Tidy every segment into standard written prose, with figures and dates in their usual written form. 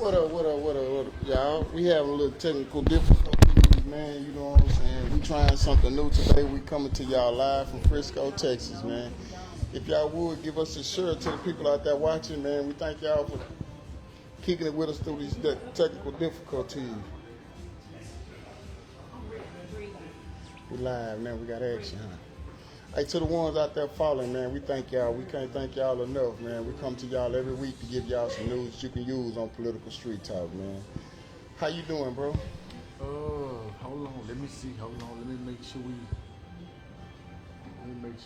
What up, y'all? We having a little technical difficulties, man. You know what I'm saying? We trying something new today. We coming to y'all live from Frisco, Texas, man. If y'all would give us a share to the people out there watching, man, we thank y'all for kicking it with us through these technical difficulties. We live, man. We got action, huh? Hey, to the ones out there following, man, we thank y'all. We can't thank y'all enough, man. We come to y'all every week to give y'all some news that you can use on Political Street Talk, man. How you doing, bro? Hold on. Let me see. Hold on. Let me make sure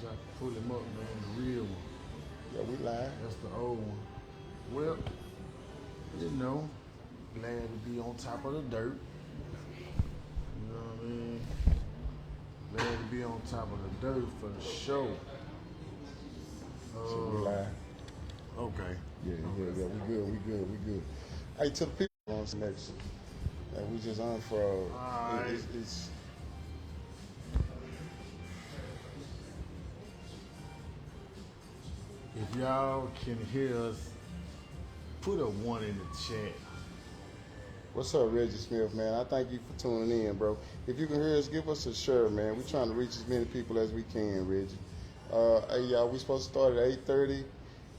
I can pull him up, man. The real one. Yeah, we live. That's the old one. Well, you know, glad to be on top of the dirt. You know what I mean? Glad to be on top of the dirt for the show. So we live. Okay. Yeah, we good. Hey, to the people on some next, we just on for it's If y'all can hear us, put a 1 in the chat. What's up, Reggie Smith, man? I thank you for tuning in, bro. If you can hear us, give us a share, man. We're trying to reach as many people as we can, Reggie. Hey, y'all, we supposed to start at 8:30.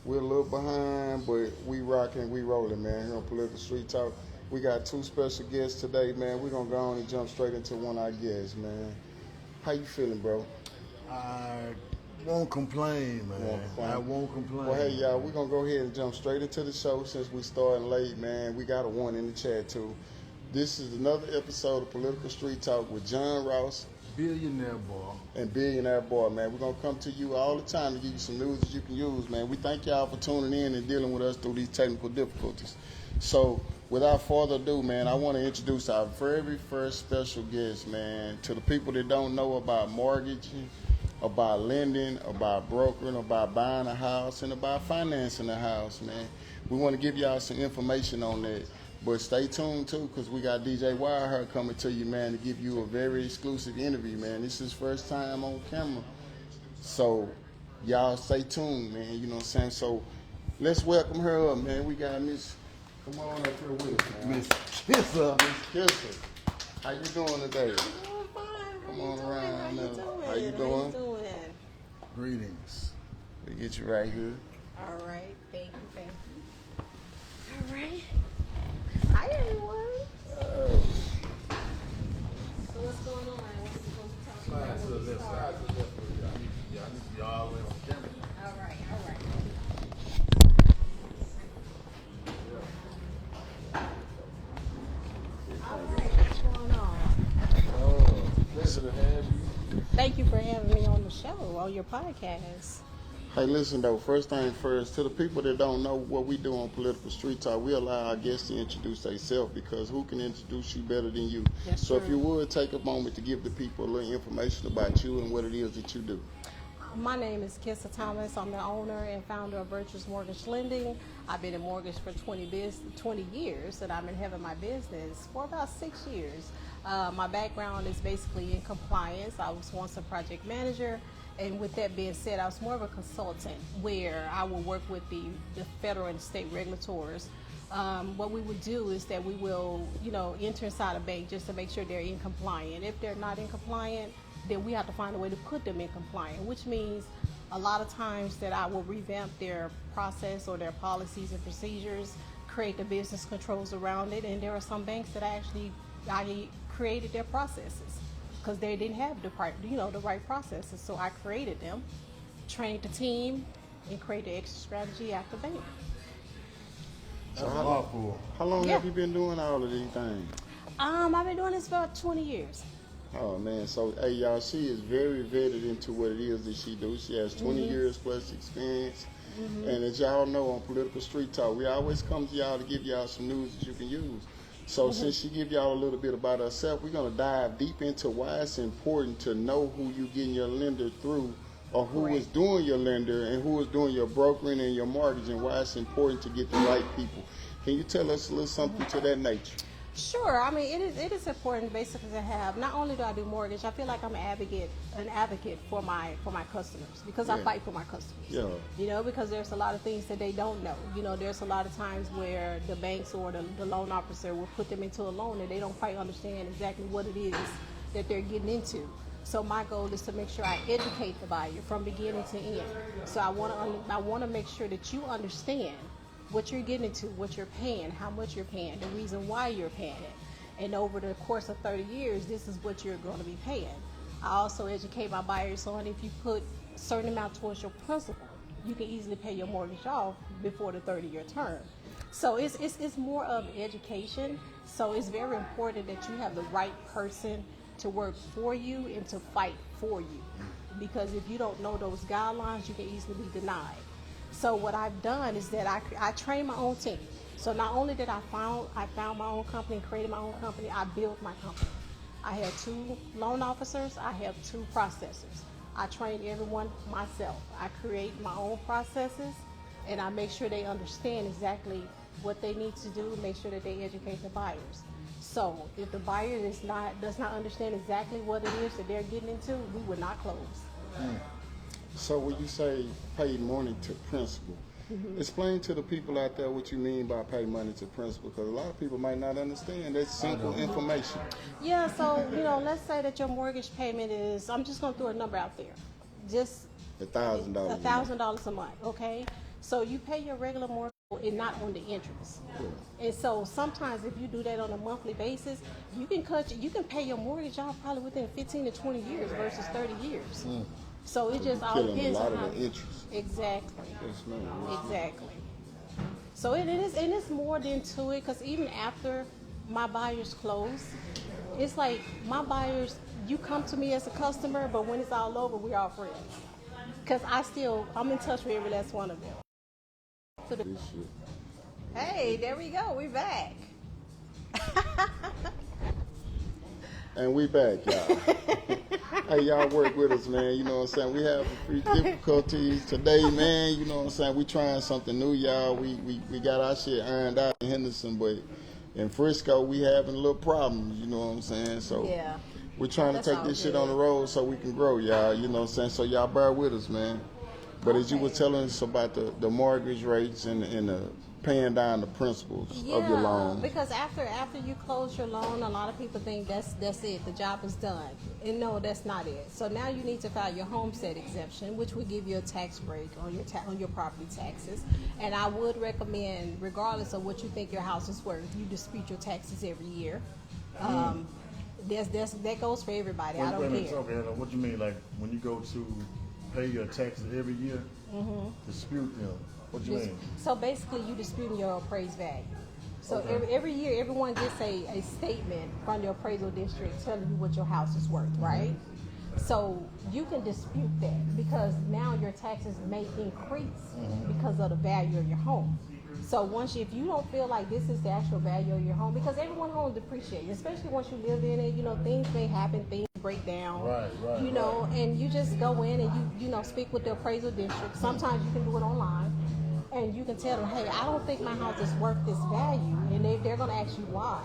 We're a little behind, but we rocking, we rolling, man, here on Political Street Talk. We got 2 special guests today, man. We're going to go on and jump straight into one of our guests, man. How you feeling, bro? I won't complain, man. I won't complain. Well, hey, y'all, we're going to go ahead and jump straight into the show since we starting late, man. We got a 1 in the chat, too. This is another episode of Political Street Talk with John Ross. Billionaire boy. And Billionaire Boy, man. We're going to come to you all the time to give you some news that you can use, man. We thank y'all for tuning in and dealing with us through these technical difficulties. So, without further ado, man, I want to introduce our very first special guest, man. To the people that don't know about mortgaging, about lending, about brokering, about buying a house, and about financing a house, man. We want to give y'all some information on that. But stay tuned, too, because we got DJ Wildhair coming to you, man, to give you a very exclusive interview, man. This is his first time on camera. So, y'all stay tuned, man. You know what I'm saying? So, let's welcome her up, man. We got Miss... Come on up here with us, man. Miss Kisser. Miss Kisser. How you doing today? I'm doing fine. Come on around. How you doing? How you doing? Greetings. We get you right here. All right. Thank you. All right. Hi, everyone. So what's going on? What's supposed to talk Slide about? to the left side. I need to be all the way on camera. All right. What's going on? Pleasure to have you. Thank you for having me on the show, on your podcast. Hey, listen, though, first thing first, to the people that don't know what we do on Political Street Talk, we allow our guests to introduce themselves because who can introduce you better than you? That's so true. if you would, take a moment to give the people a little information about you and what it is that you do. My name is Kissa Thomas. I'm the owner and founder of Virtuous Mortgage Lending. I've been in mortgage for 20 years, and I've been having my business for about 6 years. My background is basically in compliance. I was once a project manager, and with that being said, I was more of a consultant where I will work with the federal and state regulators. What we would do is that we will, enter inside a bank just to make sure they're in compliant. If they're not in compliant, then we have to find a way to put them in compliance, which means a lot of times that I will revamp their process or their policies and procedures, create the business controls around it, and there are some banks that I created their processes because they didn't have the right processes. So I created them, trained the team, and created the extra strategy at the bank. That's awful. How long have you been doing all of these things? I've been doing this for about 20 years. Oh, man. So, hey, y'all, she is very vetted into what it is that she does. She has 20 years plus experience. And as y'all know on Political Street Talk, we always come to y'all to give y'all some news that you can use. So since she give y'all a little bit about herself, we're going to dive deep into why it's important to know who you getting your lender through or who is doing your lender and who is doing your brokering and your mortgage and why it's important to get the right people. Can you tell us a little something to that nature? Sure. I mean, it is important basically to have. Not only do I do mortgage, I feel like I'm an advocate for my customers because I Yeah. fight for my customers. Yeah. You know, because there's a lot of things that they don't know. You know, there's a lot of times where the banks or the loan officer will put them into a loan and they don't quite understand exactly what it is that they're getting into. So my goal is to make sure I educate the buyer from beginning to end. So I want to make sure that you understand what you're getting into, what you're paying, how much you're paying, the reason why you're paying it. And over the course of 30 years, this is what you're going to be paying. I also educate my buyers on if you put a certain amount towards your principal, you can easily pay your mortgage off before the 30-year term. So it's more of education. So it's very important that you have the right person to work for you and to fight for you. Because if you don't know those guidelines, you can easily be denied. So what I've done is that I train my own team. So not only did I found my own company, created my own company, I built my company. I had 2 loan officers, I have 2 processors. I train everyone myself. I create my own processes and I make sure they understand exactly what they need to do, make sure that they educate the buyers. So if the buyer does not understand exactly what it is that they're getting into, we would not close. So when you say pay money to principal, explain to the people out there what you mean by pay money to principal, because a lot of people might not understand that simple information. Yeah, so, you know, let's say that your mortgage payment is, I'm just going to throw a number out there, just $1,000. $1,000 a month, okay? So you pay your regular mortgage and not on the interest. And so sometimes if you do that on a monthly basis, you can pay your mortgage off probably within 15 to 20 years versus 30 years. So it just all Killing a depends lot on of how. the interest. Exactly. Yes, ma'am. Yes, ma'am. Exactly. So it is, and it's more than to it, because even after my buyers close, it's like my buyers, you come to me as a customer, but when it's all over, we're all friends. Because I'm in touch with every last one of them. So This shit. hey, there we go. We're back. And we back, y'all. Hey, y'all work with us, man. You know what I'm saying? We have a few difficulties today, man. You know what I'm saying? We trying something new, y'all. We got our shit ironed out in Henderson, but in Frisco, we having a little problems. You know what I'm saying? So Yeah. we're trying to That's take all this shit good. on the road so we can grow, y'all. You know what I'm saying? So y'all bear with us, man. But as you were telling us about the mortgage rates and the paying down the principals of your loan. Because after you close your loan, a lot of people think that's it, the job is done. And no, that's not it. So now you need to file your homestead exemption, which will give you a tax break on your property taxes. And I would recommend, regardless of what you think your house is worth, you dispute your taxes every year. That goes for everybody. I don't care. Okay, what you mean, like when you go to pay your taxes every year, dispute them? What you mean? So basically, you disputing your appraised value. So every year, everyone gets a statement from your appraisal district telling you what your house is worth, right? So you can dispute that because now your taxes may increase because of the value of your home. So if you don't feel like this is the actual value of your home, because everyone's home depreciates, especially once you live in it, you know, things may happen, things break down, Right, you know, and you just go in and you speak with the appraisal district. Sometimes you can do it online. And you can tell them, hey, I don't think my house is worth this value. And they're going to ask you why.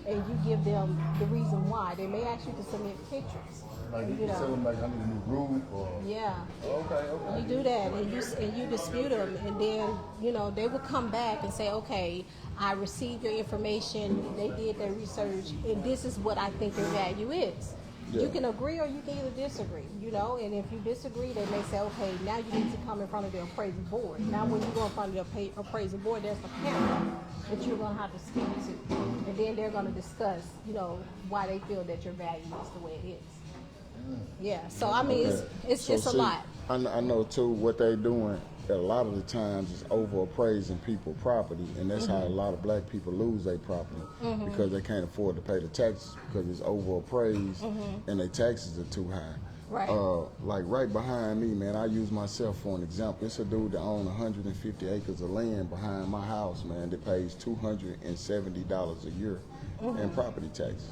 And you give them the reason why. They may ask you to submit pictures. Like you can tell them, like, I need a new roof or... Yeah. Okay. You do that and you dispute them. And then, you know, they will come back and say, okay, I received your information. They did their research. And this is what I think your value is. Yeah. You can agree or you can either disagree, you know, and if you disagree, they may say, okay, now you need to come in front of the appraisal board. Now when you go in front of the appraisal board, there's a panel that you're going to have to speak to. And then they're going to discuss, you know, why they feel that your value is the way it is. Yeah, so I mean, it's a lot. I know too what they're doing. A lot of the times is over appraising people's property, and that's how a lot of black people lose their property because they can't afford to pay the taxes because it's over appraised and their taxes are too high. Right. Like right behind me, man, I use myself for an example. It's a dude that owns 150 acres of land behind my house, man, that pays $270 a year in property taxes.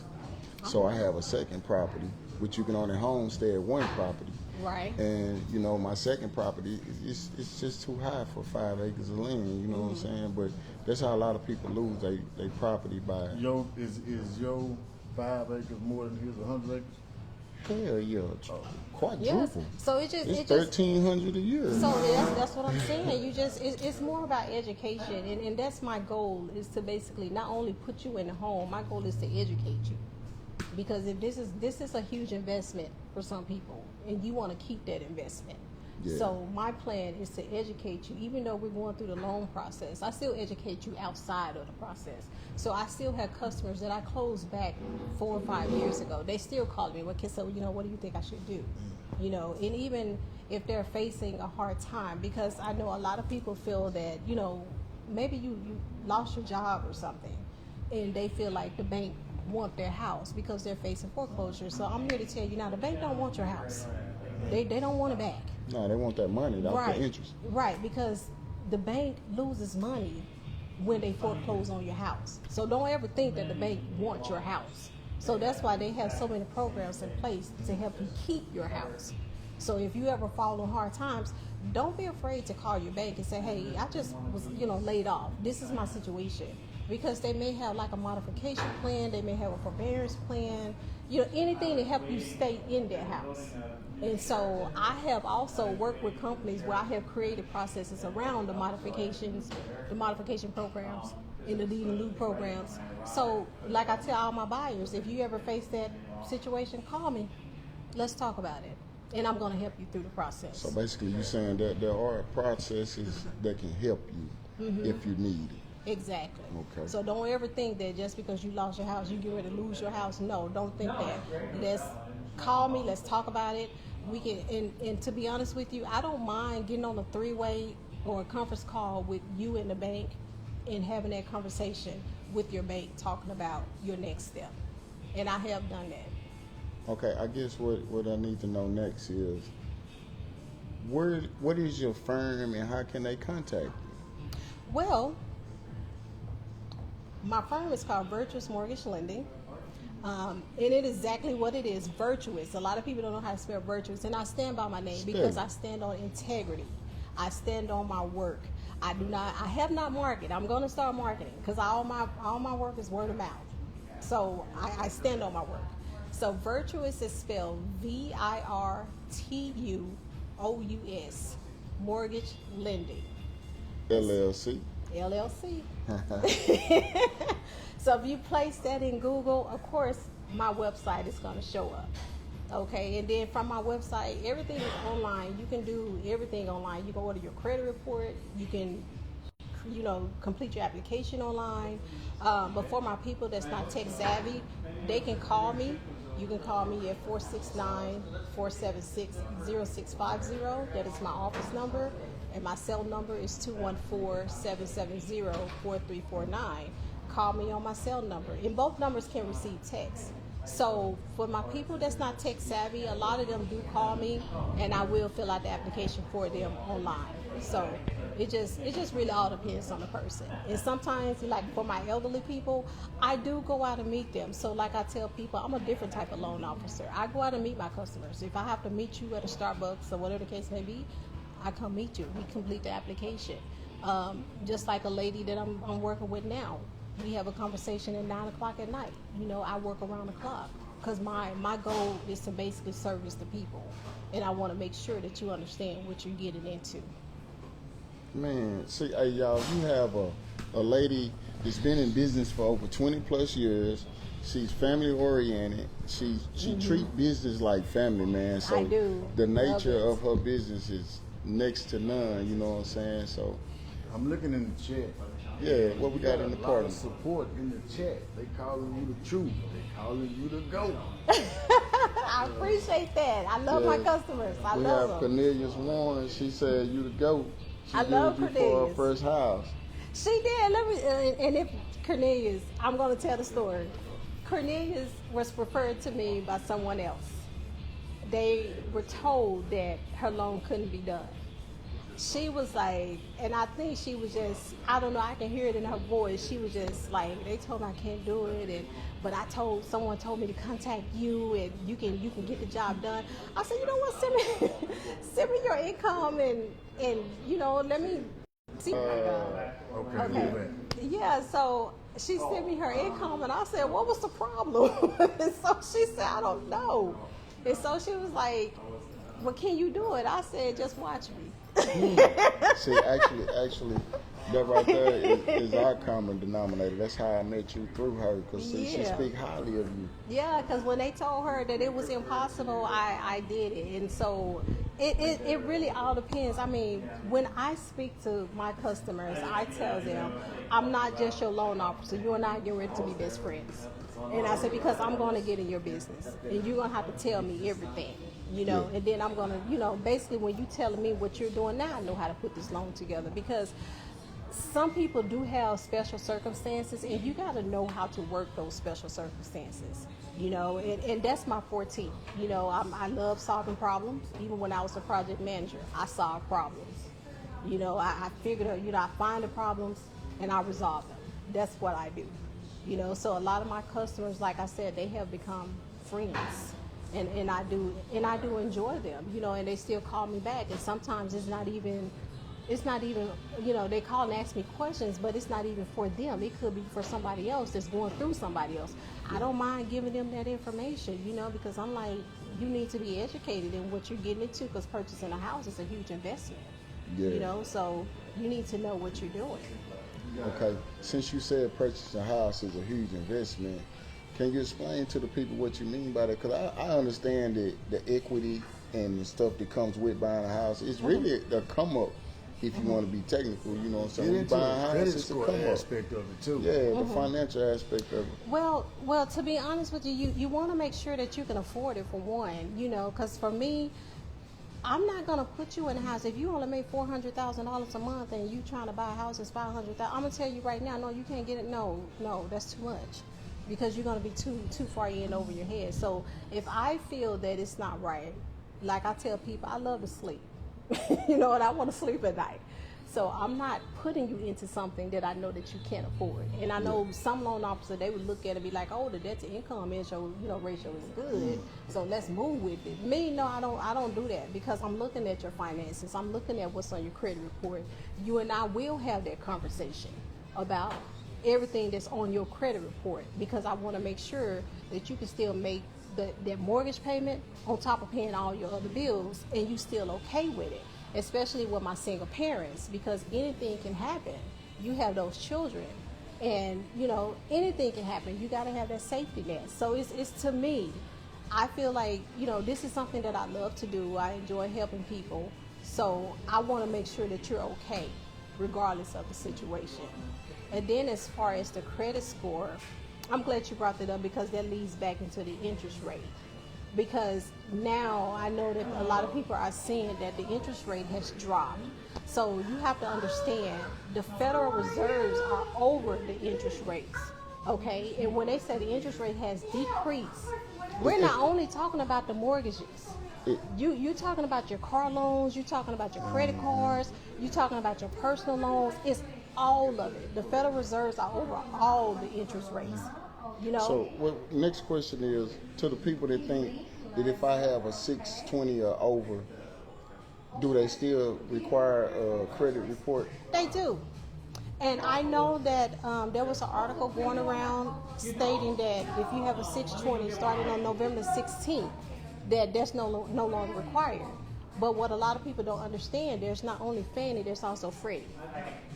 So I have a second property, which you can only homestead one property. Right. And you know, my second property, it's just too high for 5 acres of land. You know what I'm saying? But that's how a lot of people lose they property by. Is your 5 acres more than his 100 acres? Hell yeah, quadruple. Yes. So It's 1,300 a year. So that's what I'm saying. It's more about education, and that's my goal, is to basically not only put you in the home. My goal is to educate you, because if this is a huge investment for some people, and you want to keep that investment. Yeah. So my plan is to educate you. Even though we're going through the loan process, I still educate you outside of the process. So I still have customers that I closed back 4 or 5 years ago. They still call me, what do you think I should do? You know, and even if they're facing a hard time, because I know a lot of people feel that, you know, maybe you lost your job or something, and they feel like the bank want their house because they're facing foreclosure. So I'm here to tell you now, the bank don't want your house. They don't want it back. No, they want that money. That's Right. the interest. Right, because the bank loses money when they foreclose on your house. So don't ever think that the bank wants your house. So that's why they have so many programs in place to help you keep your house. So if you ever fall on hard times, don't be afraid to call your bank and say, hey, I just was, laid off. This is my situation. Because they may have like a modification plan, they may have a forbearance plan, anything to help you stay in their house. And so I have also worked with companies where I have created processes around the modification programs, and the deed and lieu programs. So like I tell all my buyers, if you ever face that situation, call me. Let's talk about it. And I'm going to help you through the process. So basically you're saying that there are processes that can help you if you need it. Exactly. Okay. So don't ever think that just because you lost your house, you get ready to lose your house. No, don't think that. Let's call me. Let's talk about it. We can. And to be honest with you, I don't mind getting on a 3-way or a conference call with you and the bank, and having that conversation with your bank, talking about your next step. And I have done that. Okay. I guess what I need to know next is what is your firm and how can they contact you? Well, my firm is called Virtuous Mortgage Lending, and it is exactly what it is, virtuous. A lot of people don't know how to spell virtuous, and I stand by my name because I stand on integrity. I stand on my work. I have not marketed. I'm going to start marketing because all my work is word of mouth. So I stand on my work. So Virtuous is spelled VIRTUOUS, Mortgage Lending. LLC. LLC. So if you place that in Google, of course, my website is going to show up. Okay, and then from my website, everything is online. You can do everything online. You can order your credit report. You can, complete your application online. But for my people that's not tech savvy, they can call me. You can call me at 469-476-0650. That is my office number. And my cell number is 214-770-4349. Call me on my cell number. And both numbers can receive text. So for my people that's not tech savvy, a lot of them do call me, and I will fill out the application for them online. So it just really all depends on the person. And sometimes, like for my elderly people, I do go out and meet them. So like I tell people, I'm a different type of loan officer. I go out and meet my customers. If I have to meet you at a Starbucks or whatever the case may be, I come meet you. We complete the application. Just like a lady that I'm working with now. We have a conversation at 9 o'clock at night. I work around the clock because my goal is to basically service the people. And I want to make sure that you understand what you're getting into. Man, see, hey, y'all, you have a lady that's been in business for over 20 plus years. She's family oriented. She treats business like family, man. So I do. The nature of her business is next to none, you know what I'm saying? So I'm looking in the chat. yeah, what we got in the a lot party? of support in the chat. They calling you the truth. They calling you the GOAT. I appreciate that. I love my customers. I we love have them. Cornelius Warren. She said you the GOAT. She I love used you for her Cornelius. first house. She did. And if Cornelius, I'm going to tell the story. Cornelius was referred to me by someone else. They were told that her loan couldn't be done. she was like, and I think she was just, I don't know, I can hear it in her voice. She was just like, they told me I can't do it, but someone told me to contact you, and you can get the job done. I said, you know what, send me your income, and let me see. Okay. Yeah, so she sent me her income, and I said, what was the problem? And so she said, I don't know. And so she was like, well, can you do it? I said, just watch me. See, actually, that right there is our common denominator. That's how I met you, through her, because she speak highly of you. Yeah, because when they told her that it was impossible, I did it. And so it really all depends. I mean, when I speak to my customers, I tell them, I'm not just your loan officer. You and I get ready to be best friends. And I said, because I'm going to get in your business, and you're going to have to tell me everything. And then I'm going to, basically when you telling me what you're doing now, I know how to put this loan together, because some people do have special circumstances, and you got to know how to work those special circumstances, and that's my forte. I love solving problems. Even when I was a project manager, I solved problems. I figured out, I find the problems and I resolve them. That's what I do. So a lot of my customers, like I said, they have become friends. And I do enjoy them, and they still call me back. And sometimes it's not even, they call and ask me questions, but it's not even for them. It could be for somebody else that's going through somebody else. I don't mind giving them that information, because I'm like, you need to be educated in what you're getting into, because purchasing a house is a huge investment, so you need to know what you're doing. Okay, since you said purchasing a house is a huge investment, can you explain to the people what you mean by that? Because I understand that the equity and the stuff that comes with buying a house is really a come up, if you want to be technical. You know what I'm saying? Get into buying a the house, it's a come up aspect of it too. Yeah, the financial aspect of it. Well, to be honest with you, you want to make sure that you can afford it, for one. Because for me, I'm not gonna put you in a house if you only make $400,000 a month and you trying to buy a house that's $500,000. I'm gonna tell you right now, no, you can't get it. No, that's too much. Because you're going to be too far in over your head. So if I feel that it's not right, like I tell people, I love to sleep, and I want to sleep at night. So I'm not putting you into something that I know that you can't afford. And I know some loan officer, they would look at it and be like, oh, the debt to income ratio, ratio is good, so let's move with it. Me, no, I don't do that, because I'm looking at your finances. I'm looking at what's on your credit report. You and I will have that conversation about everything that's on your credit report, because I want to make sure that you can still make that mortgage payment on top of paying all your other bills, and you still okay with it, especially with my single parents, because anything can happen. You have those children, and anything can happen. You got to have that safety net. So it's to me, I feel like this is something that I love to do. I enjoy helping people, so I want to make sure that you're okay regardless of the situation. And then as far as the credit score, I'm glad you brought that up, because that leads back into the interest rate. Because now I know that a lot of people are seeing that the interest rate has dropped. So you have to understand, the Federal Reserves are over the interest rates, okay? And when they say the interest rate has decreased, we're not only talking about the mortgages. You're talking about your car loans, you're talking about your credit cards, you're talking about your personal loans. It's all of it. The Federal Reserves are over all the interest rates. So, next question is, to the people that think that if I have a 620 or over, do they still require a credit report? They do. And I know that there was an article going around stating that if you have a 620 starting on November 16th, that's no longer required. But what a lot of people don't understand, there's not only Fannie, there's also Freddie.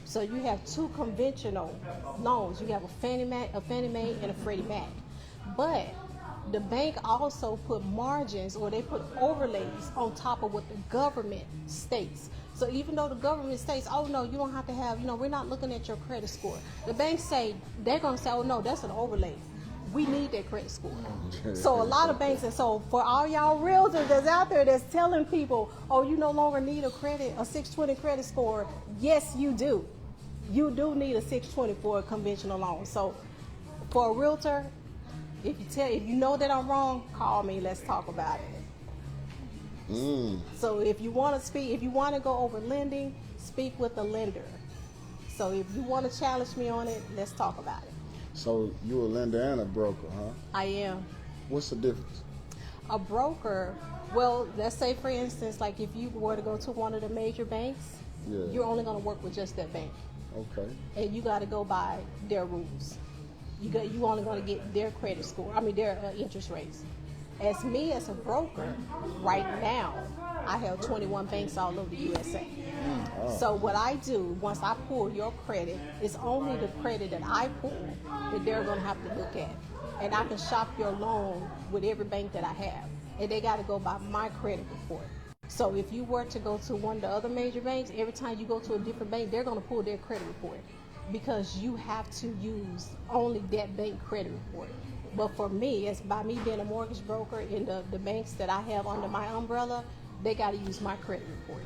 So you have two conventional loans. You have a Fannie Mae and a Freddie Mac. But the bank also put margins, or they put overlays on top of what the government states. So even though the government states, oh no, you don't have to have, we're not looking at your credit score. The banks say, they're going to say, oh no, that's an overlay. We need that credit score. So a lot of banks, and so for all y'all realtors that's out there that's telling people, oh, you no longer need a 620 credit score. Yes, you do. You do need a 620 for a conventional loan. So for a realtor, if you know that I'm wrong, call me. Let's talk about it. So if you want to speak, if you want to go over lending, speak with the lender. So if you want to challenge me on it, let's talk about it. So you a lender and a broker, huh? I am. What's the difference? A broker, well, let's say for instance, like if you were to go to one of the major banks, you're only going to work with just that bank. Okay. And you got to go by their rules. You only going to get their credit score. I mean their interest rates. As me as a broker, right now, I have 21 banks all over the USA. So what I do, once I pull your credit, it's only the credit that I pull that they're going to have to look at. And I can shop your loan with every bank that I have. And they got to go by my credit report. So if you were to go to one of the other major banks, every time you go to a different bank, they're going to pull their credit report because you have to use only that bank credit report. But for me, it's by me being a mortgage broker in the banks that I have under my umbrella, they got to use my credit report.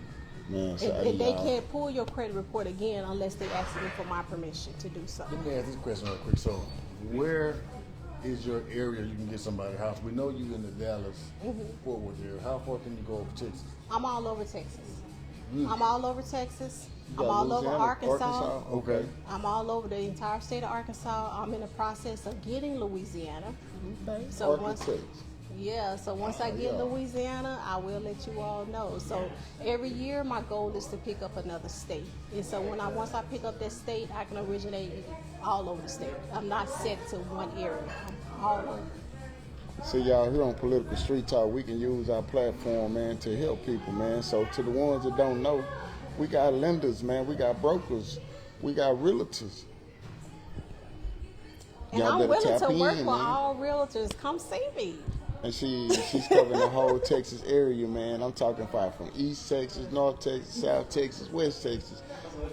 Man, so And they can't pull your credit report again unless they ask me for my permission to do so. Let me ask this question real quick. So, where is your area you can get somebody's house? We know you in the Dallas, Fort Worth area. How far can you go over Texas? I'm all over Texas. I'm all over Texas. You I'm got all over Louisiana, Arkansas. Okay. I'm all over the entire state of Arkansas. I'm in the process of getting Louisiana. So once I get Louisiana, I will let you all know. So every year, my goal is to pick up another state. And so once I pick up that state, I can originate all over the state. I'm not set to one area. I'm all over. See, y'all, here on Political Street Talk, we can use our platform, man, to help people, man. So to the ones that don't know, we got lenders, man. We got brokers. We got realtors. And Y'all I'm better willing tap to work in, with man. all realtors. Come see me. And she's covering the whole Texas area, man. I'm talking about from East Texas, North Texas, South Texas, West Texas,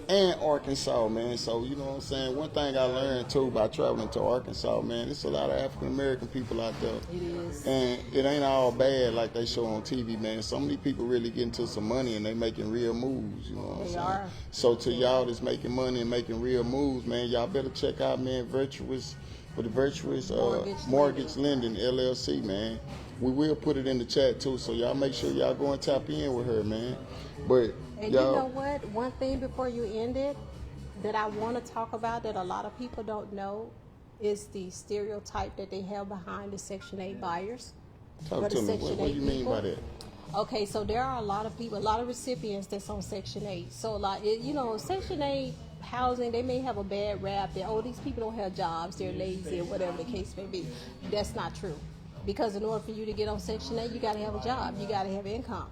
and Arkansas, man. So, you know what I'm saying? One thing I learned, too, by traveling to Arkansas, man, there's a lot of African-American people out there. It is. And it ain't all bad like they show on TV, man. Some of these people really get into some money and they making real moves, you know what I'm saying? are. So to y'all that's making money and making real moves, man, y'all better check out, man, Virtuous Mortgage Lending LLC, man. We will put it in the chat too, so y'all make sure y'all go and tap in with her, man. But And y'all, you know what? One thing before you end it that I want to talk about that a lot of people don't know is the stereotype that they have behind the Section 8 buyers. talk to me. What do you mean by that? Okay, so there are a lot of people, a lot of recipients that's on Section 8. So, Section 8 housing, they may have a bad rap that, these people don't have jobs, they're lazy, or whatever the case may be. That's not true. Because in order for you to get on Section 8, you got to have a job. You got to have income.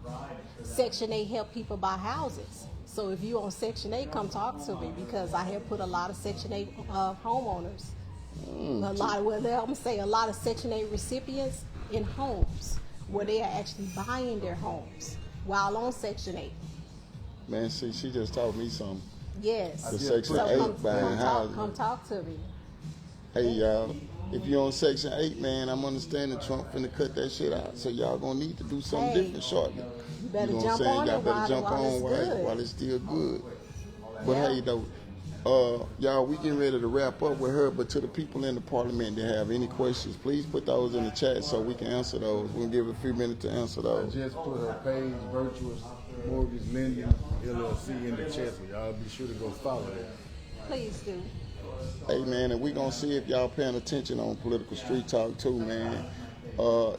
Section 8 help people buy houses. So if you on Section 8, come talk to me because I have put a lot of Section 8 homeowners, a lot of Section 8 recipients in homes where they are actually buying their homes while on Section 8. Man, see, she just taught me something. Yes. The Section So 8 buying houses. come talk to me. Hey, y'all, if you're on Section 8, man, I'm understanding Trump finna cut that shit out. So y'all gonna need to do something different shortly. You better know what I'm jump saying? on Y'all it better jump while on it's good. while it's still good. But Yeah. hey, though, y'all, we getting ready to wrap up with her. But to the people in the parliament that have any questions, please put those in the chat so we can answer those. We'll give it a few minutes to answer I those. just put her page, Virtuous Mortgage Lending LLC, in the chat, so y'all be sure to go follow that. Please do. Hey, man, and we gonna see if y'all paying attention on Political Street Talk too, man.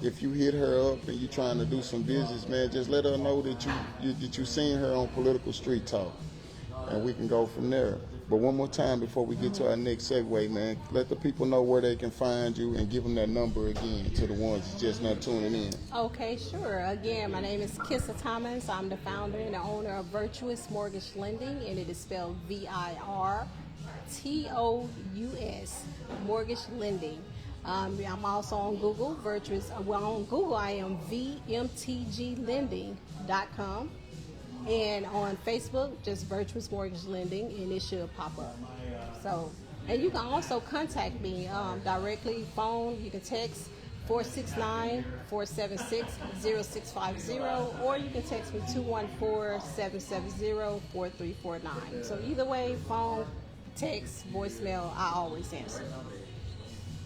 If you hit her up and you trying to do some business, man, just let her know that you seen her on Political Street Talk, and we can go from there. But one more time before we get to our next segue, man, let the people know where they can find you and give them that number again to the ones that's just not tuning in. Okay, sure. Again, my name is Kissa Thomas. I'm the founder and the owner of Virtuous Mortgage Lending, and it is spelled VIRTOUS Mortgage Lending. I'm also on Google, Virtuous. Well, on Google, I am VMTGlending.com. And on Facebook, just Virtuous Mortgage Lending, and it should pop up. So, and you can also contact me directly, phone, you can text 469-476-0650, or you can text me 214-770-4349. So either way, phone, text, voicemail, I always answer.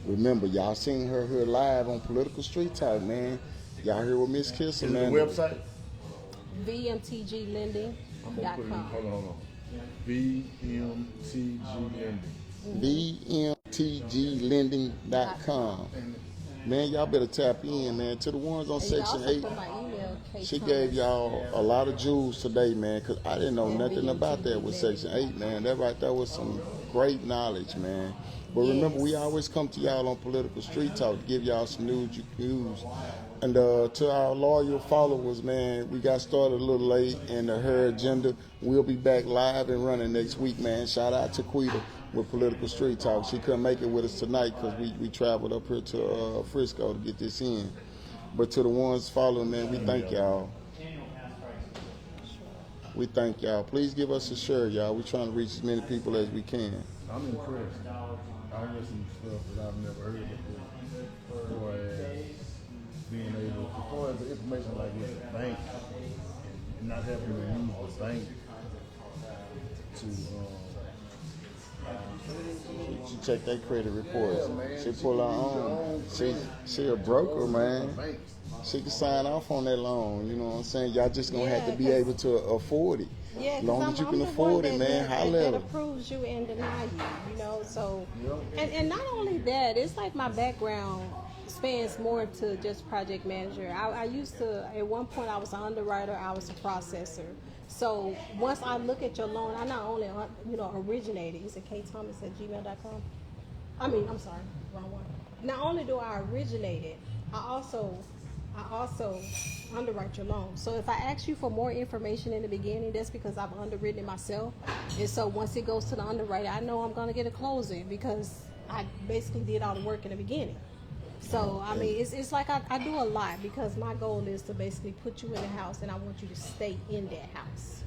Remember, y'all seen her here live on Political Street Talk, man. Y'all here with Miss Kissa, Is man. the website? VMTGlending.com. Hold on. VMTG Lending. VMTGlending.com. Man, y'all better tap in, man. To the ones on And Section also 8. put my email, She gave y'all a lot of jewels today, man, because I didn't know nothing about that with Section 8, man. That right there was some great knowledge, man. But remember, we always come to y'all on Political Street Talk to give y'all some news you can use. And to our loyal followers, man, we got started a little late, and her agenda, we'll be back live and running next week, man. Shout out to Quita with Political Street Talk. She couldn't make it with us tonight because we traveled up here to Frisco to get this in. But to the ones following, man, we thank y'all. We thank y'all. Please give us a share, y'all. We're trying to reach as many people as we can. I'm impressed. I heard some stuff that I've never heard before. As far as being able, as far as the information like with the bank, and not having to use the bank to She check their credit reports. Yeah, man. She pull her own. She a broker, man. She can sign off on that loan. You know what I'm saying? Y'all just gonna have to be able to afford it. Yeah, as long as you can afford it, man, holla that at her. approves you and deny you, you know. So, and not only that, it's like my background spans more to just project manager. I used to, at one point, I was an underwriter, I was a processor. So once I look at your loan, I not only originate it. Is it ktomas@gmail.com? I'm sorry, wrong one. Not only do I originate it, I also underwrite your loan. So if I ask you for more information in the beginning, that's because I've underwritten it myself. And so once it goes to the underwriter, I know I'm going to get a closing because I basically did all the work in the beginning. So, it's like I do a lot because my goal is to basically put you in the house and I want you to stay in that house.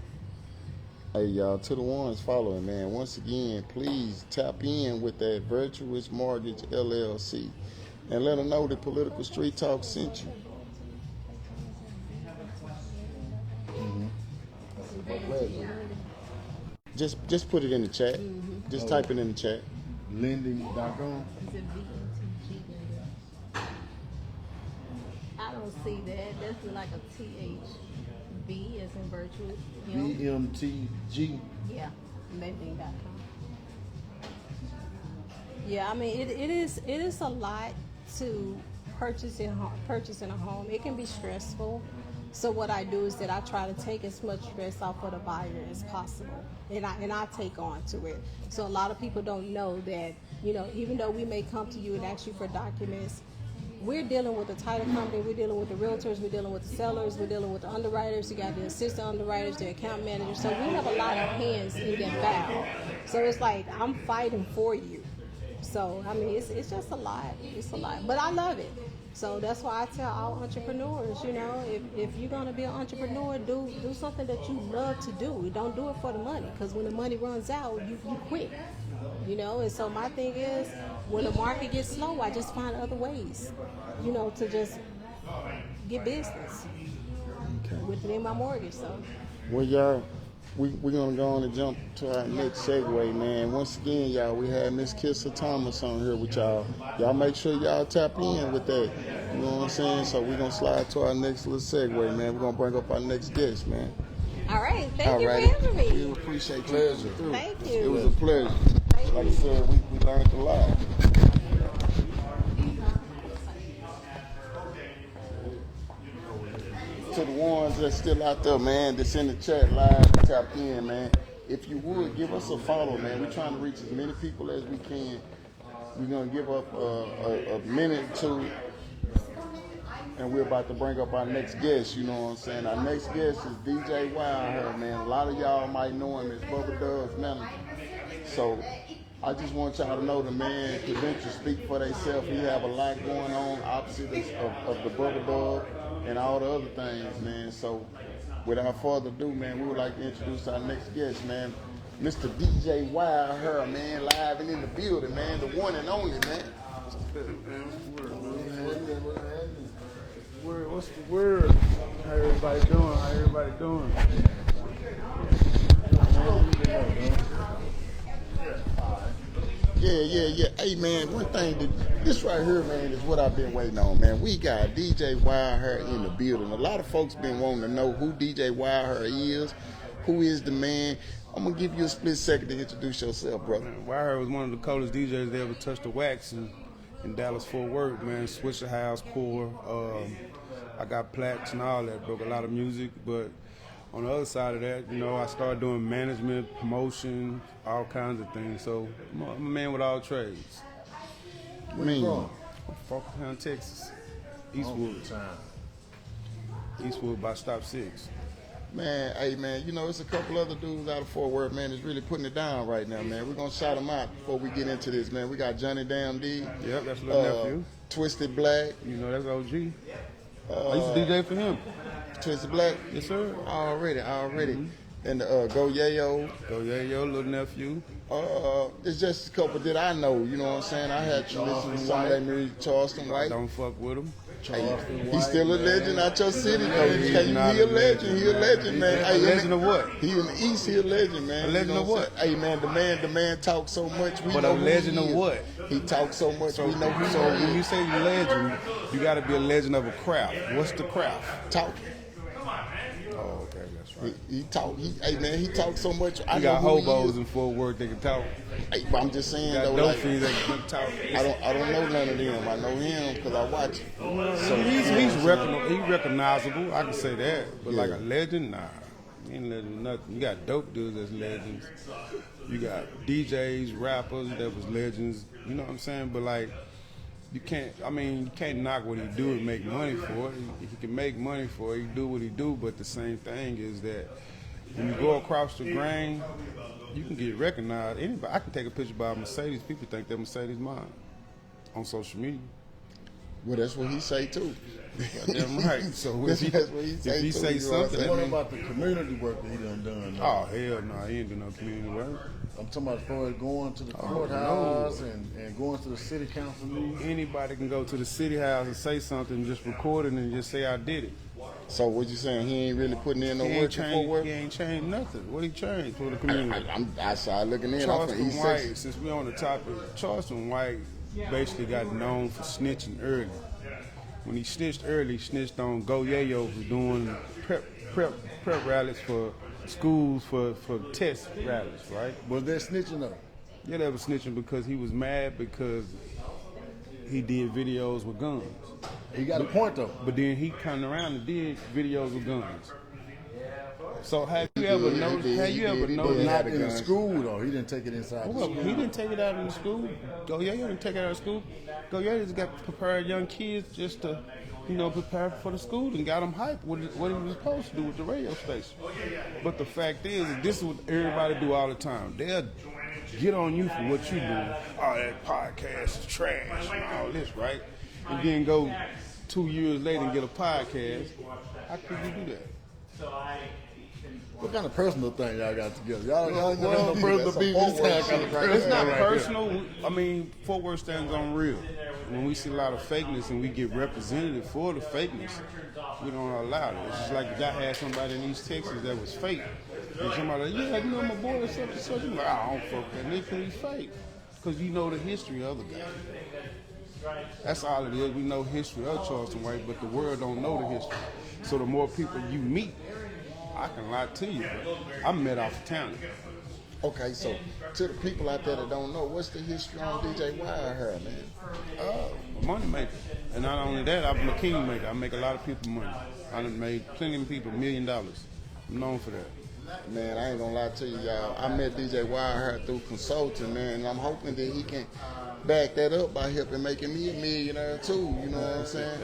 Hey, y'all, to the ones following, man, once again, please tap in with that Virtuous Mortgage LLC and let them know that Political Street Talk sent you. Just put it in the chat. Just type it in the chat. lending.com. Is it VMTG? I don't see that. That's like a THB as in virtuous. VMTG. Yeah, lending.com. Yeah, it is a lot to purchase in a home. It can be stressful. So what I do is that I try to take as much stress off of the buyer as possible, and I take on to it. So a lot of people don't know that, even though we may come to you and ask you for documents, we're dealing with the title company, we're dealing with the realtors, we're dealing with the sellers, we're dealing with the underwriters, you got the assistant underwriters, the account managers. So we have a lot of hands in that battle. So it's like I'm fighting for you. So it's just a lot. It's a lot, but I love it. So that's why I tell all entrepreneurs, if you're gonna be an entrepreneur, do something that you love to do. Don't do it for the money, because when the money runs out, you quit. And so my thing is, when the market gets slow, I just find other ways, to just get business within my mortgage. So. Well, y'all, we're going to go on and jump to our next segue, man. Once again, y'all, we had Miss Kissa Thomas on here with y'all. Y'all make sure y'all tap in with that. You know what I'm saying? So we're going to slide to our next little segue, man. We're going to bring up our next guest, man. All right. Thank you for having me. We appreciate you. Pleasure. Thank you. It was a pleasure. Like I said, we learned a lot. To the ones that's still out there, man, that's in the chat live, tap in, man. If you would, give us a follow, man. We're trying to reach as many people as we can. We're going to give up a minute or two, and we're about to bring up our next guest, you know what I'm saying? Our next guest is DJ Wildhair, man. A lot of y'all might know him as Bubba Dub's manager. So I just want y'all to know the man credentials speak for themselves. He have a lot going on opposite of the Bubba Dub and all the other things, man. So without further ado, man, we would like to introduce our next guest, man. Mr. DJ Wildhair, man, live and in the building, man. The one and only, man. What's the word? How everybody doing? Yeah. Hey, man, one thing, this right here, man, is what I've been waiting on, man. We got DJ Wildhair in the building. A lot of folks been wanting to know who DJ Wildhair is, who is the man. I'm going to give you a split second to introduce yourself, brother. Wildhair was one of the coldest DJs that ever touched the wax in Dallas Fort Worth, man. Swisher House, Core. I got plaques and all that, broke a lot of music, but on the other side of that, you know, I started doing management, promotion, all kinds of things. So I'm a man with all trades. Where you from? I'm from Falktown, Texas. Eastwood. Eastwood by Stop 6. Man, hey, man, you know, it's a couple other dudes out of Fort Worth, man, that's really putting it down right now, man. We're going to shout them out before we get into this, man. We got Johnny Damn D. Yep, that's Little Nephew. Twisted Black. You know, that's OG. I used to DJ for him. Twisted Black? Yes, sir. Already. And Go Yayo. Go Yayo, Little Nephew. It's just a couple that I know, you know what I'm saying? I had to listen to some of that music. Charleston White. Don't fuck with him. Hey, he's still a legend out your city, though. He a legend. He a legend, man. A legend of what? He in the East, he a legend, man. A legend of what? Hey, man, the man talks so much. But a legend of what? He talks so much. We know who So when you say legend, you got to be a legend of a craft. What's the craft? Talking. Oh, okay, that's right. He talk. He talks so much. You got hobos in Fort Worth that can talk. Hey, but I'm just saying You got though, dope like, fiends that can talk. I don't know none of them. I know him because I watch him. So he's recognizable. I can say that. But like a legend, nah. He ain't legend nothing. You got dope dudes that's legends. You got DJs, rappers that was legends. You know what I'm saying? But like, you can't knock what he do and make money for it. He can make money for it. He do what he do. But the same thing is that when you go across the grain, you can get recognized. Anybody, I can take a picture by a Mercedes. People think that Mercedes mine on social media. Well, that's what he say too. Goddamn right. So if he say something, What about the community work that he done? Oh hell no, he ain't do no community work. I'm talking about as far as going to the courthouse and going to the city council meetings. Anybody can go to the city house and say something, just record it and just say I did it. So what you saying? He ain't really putting in no work before work? He ain't changed nothing. What he changed for the community? I'm outside looking in. Charleston White, since we're on the topic, Charleston White basically got known for snitching early. When he snitched early, he snitched on Go Yayo for doing prep rallies for schools for test rallies, right? Was that snitching up? Yeah, they was snitching because he was mad because he did videos with guns. He got a point though. But then he turned around and did videos with guns. So have you ever noticed? Not in the school though. He didn't take it inside the school. He didn't take it out in the school. Go Yayo didn't take it out of school. Go Yayo just got prepared young kids just to, prepare for the school and got them hyped with what he was supposed to do with the radio station. But the fact is, this is what everybody do all the time. They'll get on you for what you do. Oh, that podcast is trash and all this, right? And then go 2 years later and get a podcast. How could you do that? What kind of personal thing y'all got together? Y'all got no personal beef. It's not personal. I mean, Fort Worth stands on real. When we see a lot of fakeness and we get represented for the fakeness, we don't allow it. It's just like if I had somebody in East Texas that was fake. And somebody like, yeah, you know my boy is such and such. You're like, I don't fuck that nigga because he's fake. Because you know the history of the guy. That's all it is. We know history of Charleston White, but the world don't know the history. So the more people you meet, I can lie to you, but I'm met off of talent. Okay, so to the people out there that don't know, what's the history on DJ Wildhair, man? Money maker. And not only that, I'm a king maker. I make a lot of people money. I done made plenty of people $1 million. I'm known for that. Man, I ain't gonna lie to you, y'all. I met DJ Wildhair through consulting, man, and I'm hoping that he can back that up by helping making me a millionaire too, you know what I'm saying?